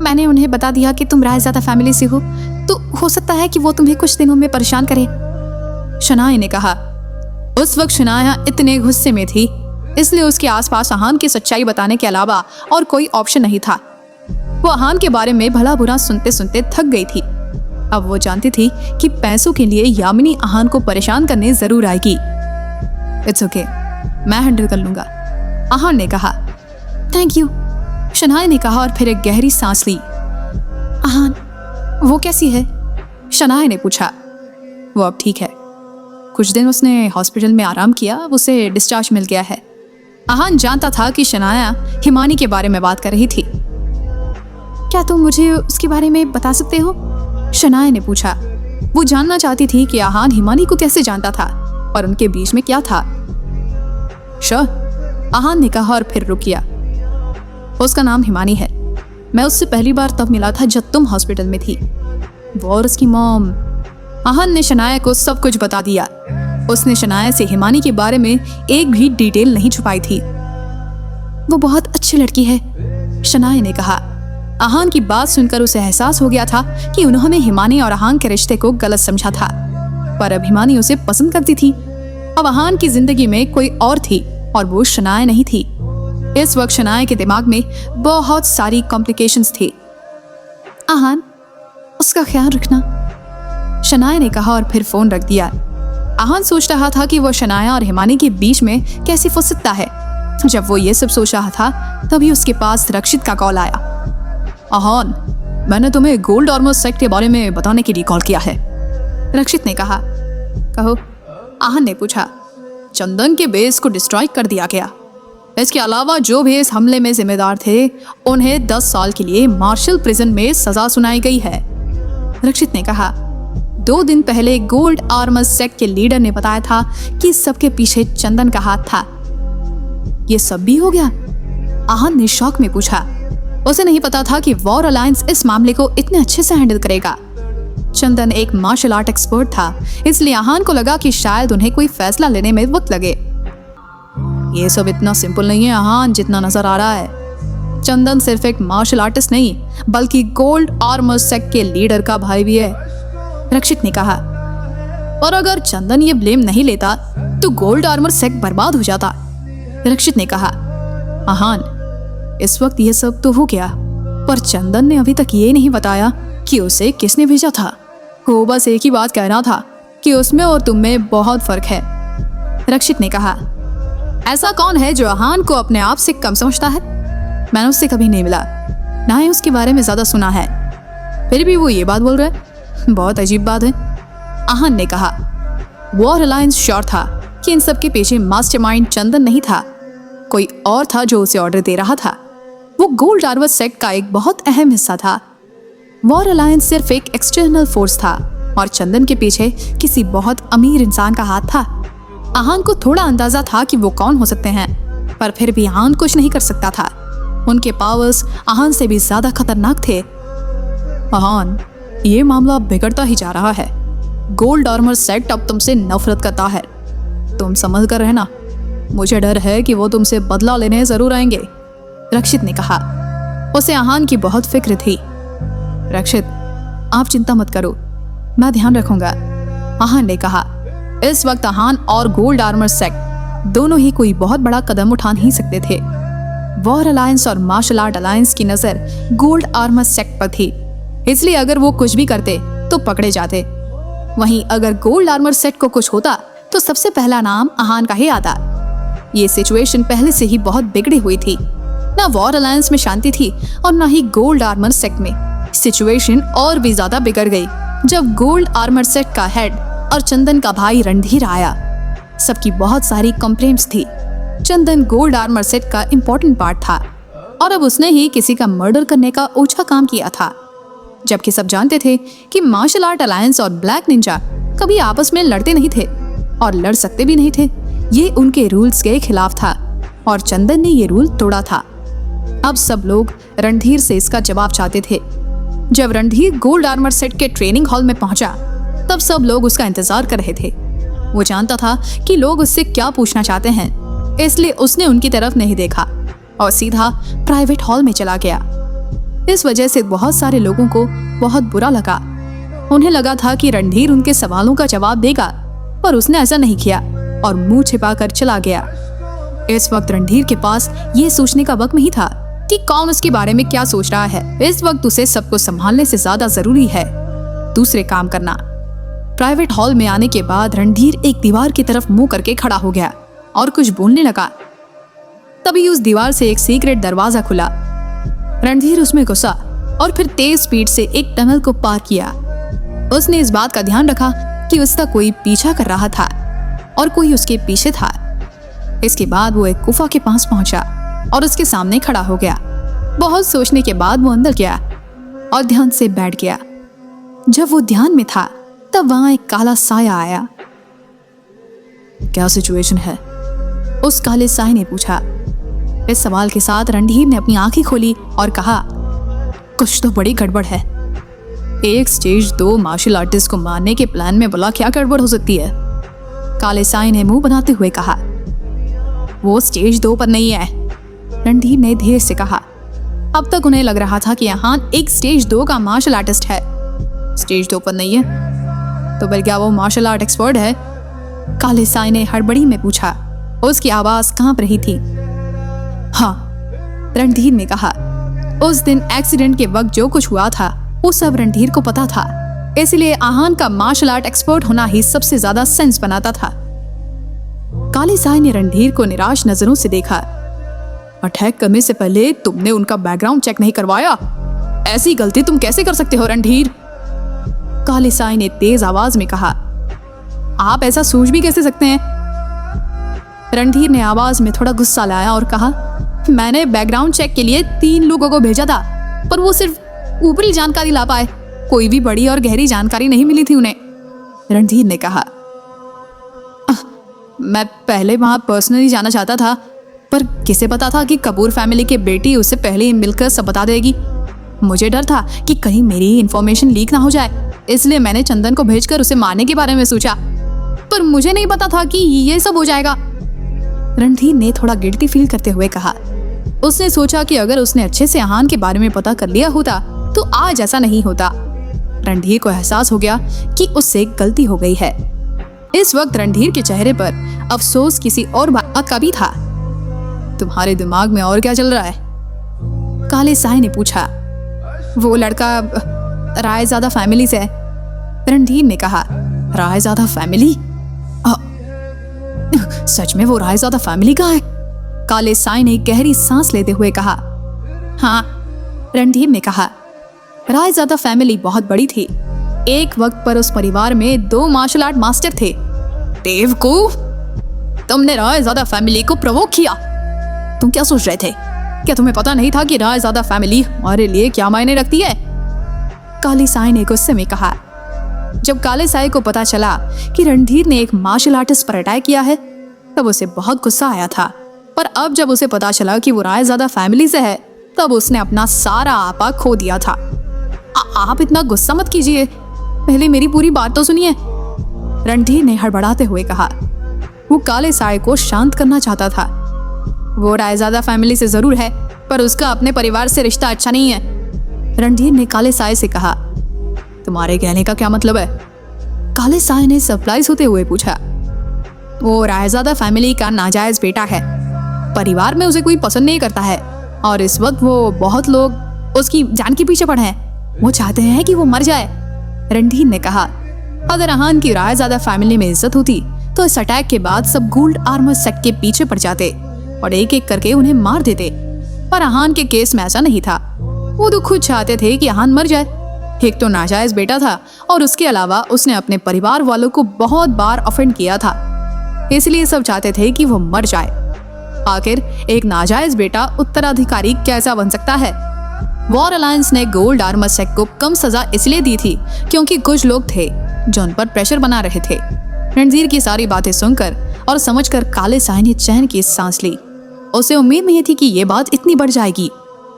मैंने उन्हें बता दिया कि तुम रायज़ादा फैमिली से हो, तो हो सकता है कि वो तुम्हें कुछ दिनों में परेशान करे, शनाया ने कहा। उस वक्त शनाया इतने गुस्से में थी, इसलिए उसके आसपास आहान की सच्चाई बताने के अलावा और कोई ऑप्शन नहीं था। वो आहान के बारे में भला बुरा सुनते सुनते थक गई थी। अब वो जानती थी कि पैसों के लिए यामिनी आहान को परेशान करने जरूर आएगी। इट्स ओके, मैं हैंडल कर लूंगा, आहान ने कहा। थैंक यू, शनाया ने कहा और फिर एक गहरी सांस ली। आहान, वो कैसी है? शनाया ने पूछा। वो अब ठीक है, कुछ दिन उसने हॉस्पिटल में आराम किया, उसे डिस्चार्ज मिल गया है। आहान जानता था कि शनाया हिमानी के बारे में बात कर रही थी। क्या तुम मुझे उसके बारे में बता सकते हो? शनाया ने पूछा। वो जानना चाहती थी कि आहान हिमानी को कैसे जानता था और उनके बीच में क्या था। श्योर, आहान ने कहा और फिर रुक गया। उसका नाम हिमानी है। मैं उससे पहली बार तब मिला था जब तुम हॉस्पिटल में थी। वो और उसकी मॉम। आहान ने शनाया को सब कुछ बता दिया। उसने शनाया से हिमानी के बारे में एक भी डिटेल नहीं छुपाई थी। वो बहुत अच्छी लड़की है, शनाया ने कहा। आहान की बात सुनकर उसे एहसास हो गया था कि उन्होंने हिमानी और आहान के रिश्ते को गलत समझा था, पर अब हिमानी उसे पसंद करती थी। अब आहान की जिंदगी में कोई और थी और वो शनाया नहीं थी। इस वक्त शनाया के दिमाग में बहुत सारी कॉम्प्लिकेशंस थी। आहान, उसका ख्याल रखना, शनाया ने कहा और फिर फोन रख दिया। आहान सोच रहा था कि वो शनाया और हिमानी के बीच में कैसे फंस सकता है। जब वो ये सब सोच रहा था तभी उसके पास रक्षित का कॉल आया। आहान, मैंने तुम्हें गोल्ड आर्मर सेक्ट के बारे में बताने के लिए कॉल किया है, रक्षित ने कहा। कहो, आहान ने पूछा। चंदन के बेस को डिस्ट्रॉय कर दिया गया। इसके अलावा जो भी इस हमले में जिम्मेदार थे उन्हें 10 साल के लिए मार्शल प्रिजन में सजा सुनाई गई है, रक्षित ने कहा। 2 दिन पहले गोल्ड आर्मर सेक्ट के लीडर ने बताया था कि सबके पीछे चंदन का हाथ था। ये सब भी हो गया? आहान ने शौक में पूछा। उसे नहीं पता था कि वॉर अलायंस इस मामले को इतने अच्छे से हैंडल करेगा। चंदन एक मार्शल आर्ट एक्सपर्ट था, इसलिए आहान को लगा कि शायद उन्हें कोई फैसला लेने में वक्त लगे। ये सब इतना सिंपल नहीं है आहान जितना नजर आ रहा है। चंदन सिर्फ एक मार्शल आर्टिस्ट नहीं बल्कि गोल्ड आर्मर सेक्ट के लीडर का भाई भी है, रक्षित ने कहा। और अगर चंदन ये ब्लेम नहीं लेता तो गोल्ड आर्मर सेक्ट बर्बाद हो जाता, रक्षित ने कहा। आहान, इस वक्त ये सब तो हो गया, पर चंदन ने अभी तक ये नहीं बताया कि उसे किसने भेजा था। वो बस एक ही बात कहना था कि उसमें और तुम में बहुत फर्क है, रक्षित ने कहा। ऐसा कौन है जो आहान को अपने आप से कम समझता है? मैंने उससे कभी नहीं मिला, ना ही उसके बारे में ज्यादा सुना है, फिर भी वो ये बात बोल रहा है। बहुत अजीब बात है, आहान ने कहा। वॉर अलायंस श्योर था कि इन सब के पीछे मास्टरमाइंड चंदन नहीं था, कोई और था जो उसे ऑर्डर दे रहा था। वो गोल्ड आर्मर सेक्ट का एक बहुत अहम हिस्सा था। वॉर अलायंस सिर्फ एक एक्सटर्नल फोर्स था और चंदन के पीछे किसी बहुत अमीर इंसान का हाथ था। आहान को थोड़ा अंदाजा था कि वो कौन हो सकते हैं, पर फिर भी आहान कुछ नहीं कर सकता था। उनके पावर्स आहान से भी ज्यादा खतरनाक थे। आहान, ये मामला बिगड़ता ही जा रहा है। गोल्ड आर्मर सेक्ट अब तुमसे नफरत करता है, तुम समझ कर रहना। मुझे डर है कि वो तुमसे बदला लेने जरूर आएंगे, रक्षित ने कहा। उसे आहान की बहुत फिक्र थी। रक्षित, आप चिंता मत करो, मैं ध्यान रखूंगा, आहान ने कहा। इस वक्त आहान और गोल्ड आर्मर सेक्ट दोनों ही कोई बहुत बड़ा कदम उठा नहीं सकते थे। वॉर अलायंस और मार्शल आर्ट अलायंस की नजर गोल्ड आर्मर सेक्ट पर थी, इसलिए अगर वो कुछ भी करते तो पकड़े जाते। वहीं अगर गोल्ड आर्मर सेक्ट को कुछ होता तो सबसे पहला नाम आहान का ही आता। ये सिचुएशन पहले से ही बहुत बिगड़ी हुई थी। ना वॉर अलायंस में शांति थी और ना ही गोल्ड आर्मर सेक्ट में। सिचुएशन और भी ज्यादा बिगड़ गई जब गोल्ड आर्मर सेक्ट का हेड और चंदन का भाई रणधीर आया। सबकी बहुत सारी कंप्लेंट्स थी। चंदन गोल्ड आर्मर सेट का इम्पोर्टेंट पार्ट था और अब उसने ही किसी का मर्डर करने का ओछा काम किया था, जबकि सब जानते थे कि मार्शल आर्ट अलायंस और ब्लैक निंजा कभी आपस में लड़ते नहीं थे और लड़ सकते भी नहीं थे। ये उनके रूल्स के खिलाफ था और चंदन ने ये रूल तोड़ा था। अब सब लोग रणधीर से इसका जवाब चाहते थे। जब रणधीर गोल्ड आर्मर सेट के ट्रेनिंग हॉल में पहुंचा तब सब लोग उसका इंतजार कर रहे थे। वो जानता था कि लोग उससे क्या पूछना चाहते हैं, इसलिए उसने उनकी तरफ नहीं देखा और सीधा प्राइवेट हॉल में चला गया। इस वजह से बहुत सारे लोगों को बहुत बुरा लगा। उन्हें लगा था कि रणधीर उनके सवालों का जवाब देगा, पर उसने ऐसा नहीं किया और मुंह छिपाकर चला गया। इस वक्त रणधीर के पास ये सोचने का वक्त नहीं था कि कौन उसके बारे में क्या सोच रहा है। इस वक्त उसे सबको संभालने से ज्यादा जरूरी है दूसरे काम करना। प्राइवेट हॉल में आने के बाद रणधीर एक दीवार की तरफ मुंह करके खड़ा हो गया और कुछ बोलने लगा। तभी उस दीवार से एक सीक्रेट दरवाजा खुला। रणधीर उसमें घुसा और फिर तेज स्पीड से एक टनल को पार किया। उसने इस बात का ध्यान रखा कि उसका कोई पीछा कर रहा था और कोई उसके पीछे था। इसके बाद वो एक गुफा के पास पहुंचा और उसके सामने खड़ा हो गया। बहुत सोचने के बाद वो अंदर गया और ध्यान से बैठ गया। जब वो ध्यान में था तब वहां एक काला साया आया। क्या सिचुएशन है? उस काले साए ने पूछा। इस सवाल के साथ रणधीर ने अपनी आंखें खोली और कहा, कुछ तो बड़ी गड़बड़ है। एक स्टेज 2 मार्शल आर्टिस्ट को मारने के प्लान में भला क्या गड़बड़ हो सकती है? काले साए ने मुंह बनाते हुए कहा। वो स्टेज 2 पर नहीं है, रणधीर ने धीरे से कहा। अब तक उन्हें लग रहा था कि यहाँ एक स्टेज 2 का मार्शल आर्टिस्ट है। स्टेज 2 पर नहीं है तो फिर क्या वो मार्शल आर्ट एक्सपर्ट है? काले साए ने हड़बड़ी में पूछा। उसकी आवाज कांप रही थी। हाँ, रणधीर ने कहा। उस दिन एक्सीडेंट के वक्त जो कुछ हुआ था वो सब रणधीर को पता था, इसलिए आहान का मार्शल आर्ट एक्सपर्ट होना ही सबसे ज्यादा सेंस बनाता था। काले साए ने रणधीर को निराश नजरों से देखा। अटैक करने से पहले तुमने उनका बैकग्राउंड चेक नहीं करवाया? ऐसी गलती तुम कैसे कर सकते हो रणधीर? काले साए ने तेज आवाज में कहा। आप ऐसा सोच भी कैसे सकते हैं? रणधीर ने आवाज में थोड़ा गुस्सा लाया और कहा, मैंने बैकग्राउंड चेक के लिए 3 लोगों को भेजा था, पर वो सिर्फ ऊपरी जानकारी ला पाए, कोई भी बड़ी और गहरी जानकारी नहीं मिली थी उन्हें। रणधीर ने कहा, मैं पहले वहां पर्सनली जाना चाहता था, पर किसे पता था कि कपूर फैमिली की बेटी उससे पहले ही मिलकर सब बता देगी। मुझे डर था कि कहीं मेरी इंफॉर्मेशन लीक ना हो जाए, इसलिए मैंने चंदन को भेजकर उसे मारने के बारे में सोचा, पर मुझे नहीं पता था कि ये सब हो जाएगा। रणधीर ने थोड़ा गिल्टी फील करते हुए कहा। उसने सोचा कि अगर उसने अच्छे से आहान के बारे में पता कर लिया होता तो आज ऐसा नहीं होता। रणधीर को एहसास हो गया कि उससे गलती हो गई है। इस वक्त रणधीर के चेहरे पर अफसोस किसी और बात का भी था। तुम्हारे दिमाग में और क्या चल रहा है? काले साए ने पूछा। वो लड़का रायजादा फैमिली से है, रणधीर ने कहा। रायजादा फैमिली? सच में वो रायजादा फैमिली का है? काले साए ने गहरी सांस लेते हुए कहा। हाँ, रणधीर ने कहा। रायजादा फैमिली बहुत बड़ी थी। एक वक्त पर उस परिवार में 2 मार्शल आर्ट मास्टर थे। बेवकूफ, तुमने रायजादा फैमिली को प्रवोक किया। तुम क्या सोच रहे थे? क्या तुम्हें पता नहीं था कि रायजादा फैमिली हमारे लिए क्या मायने रखती है? काले साए ने गुस्से में कहा। जब काले साए को पता चला कि रणधीर ने एक मार्शल आर्टिस्ट पर अटैक किया है तब उसे बहुत गुस्सा आया था, पर अब जब उसे पता चला कि वो रायजादा फैमिली से है तब उसने अपना सारा आपा खो दिया था। आप इतना गुस्सा मत कीजिए, पहले मेरी पूरी बात तो सुनिए, रणधीर ने हड़बड़ाते हुए कहा। वो काले साए को शांत करना चाहता था। वो रायजादा फैमिली से जरूर है, पर उसका अपने परिवार से रिश्ता अच्छा नहीं है, रणधीर ने काले साए से कहा। तुम्हारे कहने का क्या मतलब है? काले साए ने सरप्राइज होते हुए पूछा। वो रायजादा फैमिली का नाजायज बेटा है। परिवार में उसे कोई पसंद नहीं करता है और इस वक्त वो बहुत लोग उसकी जान के पीछे पड़े हैं। वो चाहते हैं कि वो मर जाए, रणधीर ने कहा। अगर आहान की रायजादा फैमिली में इज्जत होती तो इस अटैक के बाद सब गोल्ड आर्मर सेट के पीछे पड़ जाते और एक एक करके उन्हें मार देते, पर आहान के केस में ऐसा नहीं था। वो तो खुद चाहते थे कि आहान मर जाए। एक तो नाजायज बेटा था और उसके अलावा उसने अपने परिवार वालों को बहुत बार ऑफेंड किया था, इसलिए सब चाहते थे कि वो मर जाए। आखिर एक नाजायज बेटा उत्तराधिकारी कैसा बन सकता है? वॉर अलायंस ने गोल्ड आर्मर सेट को कम सजा इसलिए दी थी क्योंकि कुछ लोग थे जो उन पर प्रेशर बना रहे थे। रणधीर की सारी बातें सुनकर और समझकर काले साए ने चैन की सांस ली। उसे उम्मीद नहीं थी कि ये बात इतनी बढ़ जाएगी।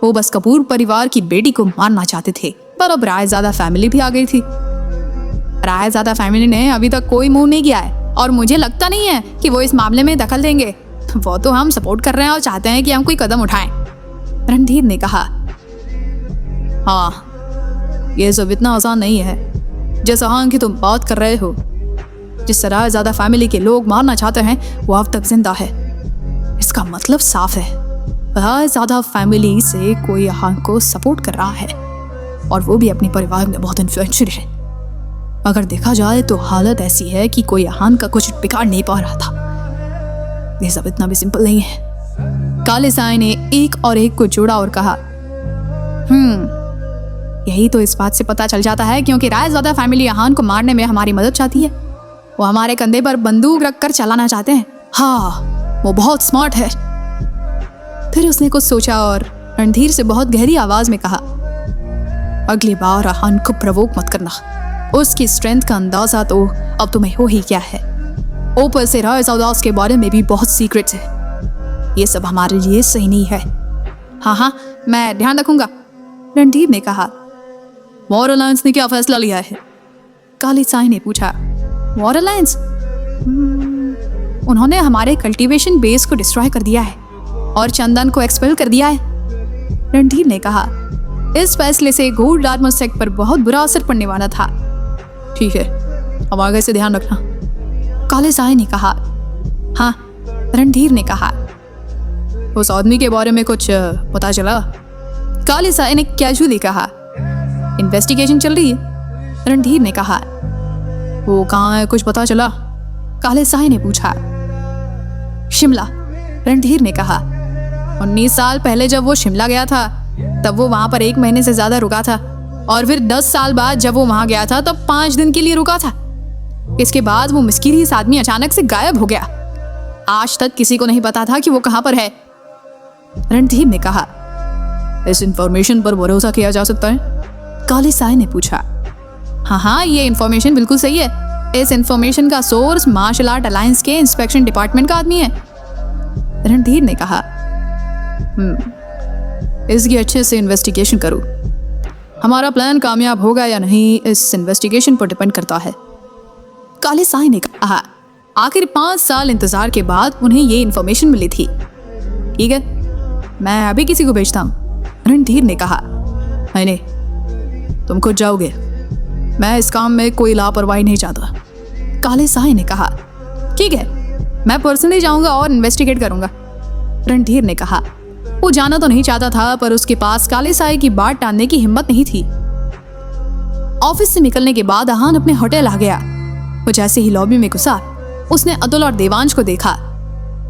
वो बस कपूर परिवार की बेटी को मारना चाहते थे, पर अब रायजादा फैमिली भी आ गई थी। रायजादा फैमिली ने अभी तक कोई मूव नहीं किया है और मुझे लगता नहीं है कि वो इस मामले में दखल देंगे। वो तो हम सपोर्ट कर रहे हैं और चाहते हैं कि हम कोई कदम उठाएं, रणधीर ने कहा। हाँ, ये सब इतना आसान नहीं है जैसा आहान की तुम बात कर रहे हो। जिस रायजादा फैमिली के लोग मारना चाहते हैं वो अब तक जिंदा है। इसका मतलब साफ है, रायजादा फैमिली से कोई आहान को सपोर्ट कर रहा है और वो भी अपने परिवार में बहुत इन्फ्लुएंशियल है। अगर देखा जाए तो हालत ऐसी है कि कोई आहान का कुछ बिगाड़ नहीं पा रहा था। ये सब इतना भी सिंपल नहीं है। काले साए ने एक और एक को जोड़ा और कहा, यही तो इस बात से पता चल जाता है क्योंकि रायज़ादा फैमिली अहान को मारने में हमारी मदद चाहती है। वो हमारे कंधे पर बंदूक रखकर चलाना चाहते हैं। हाँ, वो बहुत स्मार्ट है। फिर उसने कुछ सोचा और रणधीर से बहुत गहरी आवाज में कहा, अगली बार अहान को प्रवोक मत करना। उसकी स्ट्रेंथ का अंदाजा तो अब तुम्हें हो ही क्या है। ऊपर से रायज़ादा के बारे में भी बहुत सीक्रेट्स है। ये सब हमारे लिए सही नहीं है। हाँ, मैं ध्यान रखूंगा, रणधीर ने कहा। वॉर अलायंस ने क्या फैसला लिया है? काली साई ने पूछा। War alliance? उन्होंने हमारे कल्टीवेशन बेस को डिस्ट्रॉय कर दिया है और चंदन को एक्सपेल कर दिया है, रणधीर ने कहा। इस फैसले से गोल्ड आर्मर सेक्ट पर बहुत बुरा असर पड़ने वाला था। ठीक है, अब आगे से ध्यान रखना, काले साई ने कहा। हाँ, रणधीर ने कहा। उस आदमी के बारे में कुछ पता चला? काले साई ने कैजुअली कहा। इन्वेस्टिगेशन चल रही है, रणधीर ने कहा। वो कहाँ है, कुछ पता चला? काले साई ने पूछा। शिमला, रणधीर ने कहा। 19 साल पहले जब वो शिमला गया था तब वो वहां पर 1 महीने से ज्यादा रुका था, और फिर 10 साल बाद जब वो वहां गया था तब 5 दिन के लिए रुका था। इसके बाद वो मिस्कीरीस आदमी अचानक से गायब हो गया। आज तक किसी को नहीं पता था कि वो कहां पर है, रणधीर ने कहा। इस इंफॉर्मेशन पर भरोसा किया जा सकता है? काले साई ने पूछा। हाँ, ये इंफॉर्मेशन बिल्कुल सही है। इस इंफॉर्मेशन का सोर्स मार्शल आर्ट अलायंस के इंस्पेक्शन डिपार्टमेंट का आदमी है, रणधीर ने कहा। इसकी अच्छे से इन्वेस्टिगेशन करो। हमारा प्लान कामयाब होगा या नहीं इस इन्वेस्टिगेशन पर डिपेंड करता है, काले साई ने कहा। आखिर 5 साल इंतजार के बाद उन्हें ये इंफॉर्मेशन मिली थी। ठीक है, मैं अभी किसी को भेजता हूँ, रणधीर ने कहा। नहीं, तुम खुद जाओगे, मैं इस काम में कोई लापरवाही नहीं चाहता, काले साई ने कहा। ठीक है, मैं पर्सनली जाऊंगा और इन्वेस्टिगेट करूंगा, रणधीर ने कहा। वो जाना तो नहीं चाहता था पर उसके पास काले साई की बात टालने की हिम्मत नहीं थी। ऑफिस से निकलने के बाद अहान अपने होटल आ गया। वो जैसे ही लॉबी में घुसा उसने अतुल और देवांश को देखा।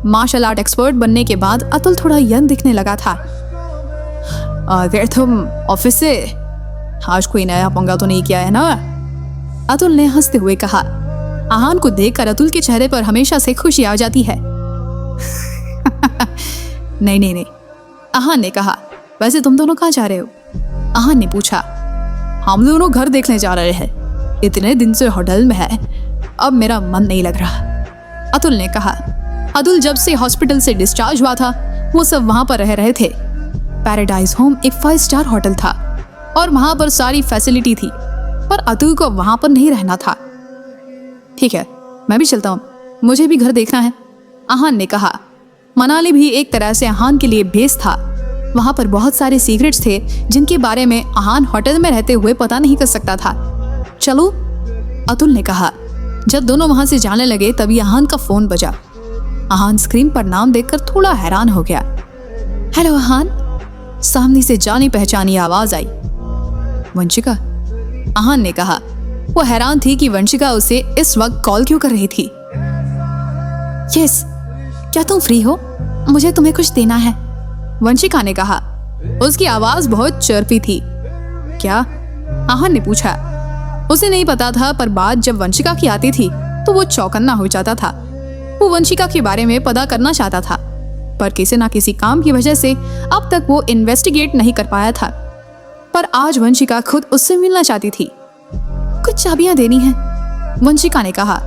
मार्शल आर्ट एक्सपर्ट बनने के बाद अतुल थोड़ा यंग दिखने लगा था। अगर तुम ऑफिस से आज कोई नया पंगा तो नहीं किया है ना, अतुल ने हंसते हुए कहा। अहान को देखकर अतुल के चेहरे पर हमेशा से खुशी आ जाती है। नहीं, अहान ने कहा। वैसे तुम दोनों कहाँ जा रहे हो? अहान ने पूछा। हम दोनों घर देखने जा रहे हैं, इतने दिन से होटल में है, अब मेरा मन नहीं लग रहा, अतुल ने कहा। अतुल जब से हॉस्पिटल से डिस्चार्ज हुआ था वो सब वहां पर रह रहे थे। पैराडाइज होम एक 5 स्टार होटल था और वहां पर सारी फैसिलिटी थी, पर अतुल को वहां पर नहीं रहना था। ठीक है, मैं भी चलता हूँ, मुझे भी घर देखना है, अहान ने कहा। मनाली भी एक तरह से अहान के लिए बेस था। वहां पर बहुत सारे सीक्रेट्स थे जिनके बारे में अहान होटल में रहते हुए पता नहीं कर सकता था। चलो, अतुल ने कहा। जब दोनों वहां से जाने लगे तभी अहान का फोन बजा। अहान स्क्रीन पर नाम देखकर थोड़ा हैरान हो गया। हेलो अहान, सामने से जानी पहचानी आवाज आई। वंशिका, अहान ने कहा। वो हैरान थी कि वंशिका उसे इस वक्त कॉल क्यों कर रही थी। यस, क्या तुम फ्री हो? मुझे तुम्हें कुछ देना है, वंशिका ने कहा। उसकी आवाज बहुत चर्पी थी। क्या? अहान ने पूछा। उसे नहीं पता था पर बात जब वंशिका की आती थी तो वो चौकन्ना हो जाता था। वो वंशिका के बारे में पता करना चाहता था पर किसी ना किसी काम की वजह से अब तक वो इन्वेस्टिगेट नहीं कर पाया था। पर आज वंशिका खुद उससे मिलना चाहती थी। कुछ चाबियां देनी है, वंशिका ने कहा।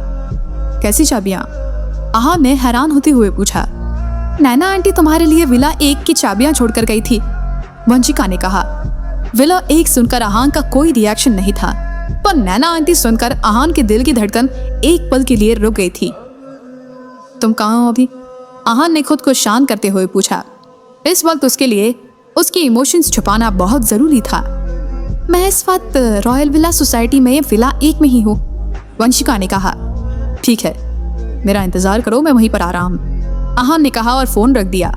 कैसी चाबियां? अहान ने हैरान होते हुए पूछा। नैना आंटी तुम्हारे लिए विला 1 की चाबियां छोड़कर गई थी, वंशिका ने कहा। विला 1 सुनकर अहान का कोई रिएक्शन नहीं था, पर नैना आंटी सुनकर अहान के दिल की धड़कन एक पल के लिए रुक गई थी। तुम कहाँ हो अभी? अहान ने खुद को शांत करते हुए पूछा। इस वक्त उसके लिए उसके इमोशंस छुपाना बहुत जरूरी था। मैं इस वक्त रॉयल विला सोसाइटी में विला 1 में ही हूँ, वंशिका ने कहा। ठीक है, मेरा इंतजार करो, मैं वहीं पर आ रहा हूँ, अहान ने कहा और फोन रख दिया।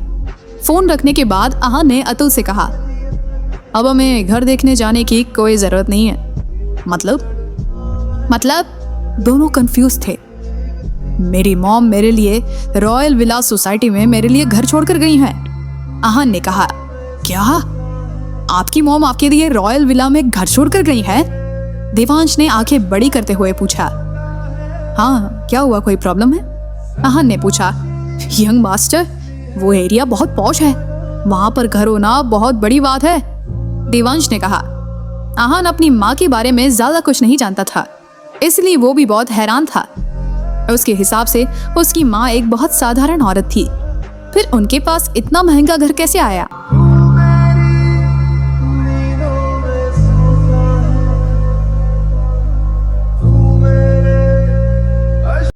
फोन रखने के बाद अहान ने अतुल से कहा, अब हमें घर देखने जाने की कोई जरूरत नहीं है। मतलब दोनों कंफ्यूज थे। मेरी मॉम मेरे लिए रॉयल विला सोसाइटी में मेरे लिए घर छोड़कर गई हैं। आहान ने कहा। क्या? आपकी मॉम आपके लिए रॉयल विला में घर छोड़कर गई है? देवांश ने आंखें बड़ी करते हुए पूछा। हाँ, क्या हुआ, कोई प्रॉब्लम है? आहान ने पूछा। यंग मास्टर, वो एरिया बहुत पॉश है, वहां पर घर होना बहुत बड़ी बात है, देवांश ने कहा। आहान अपनी माँ के बारे में ज्यादा कुछ नहीं जानता था, इसलिए वो भी बहुत हैरान था। उसके हिसाब से उसकी माँ एक बहुत साधारण औरत थी, फिर उनके पास इतना महंगा घर कैसे आया?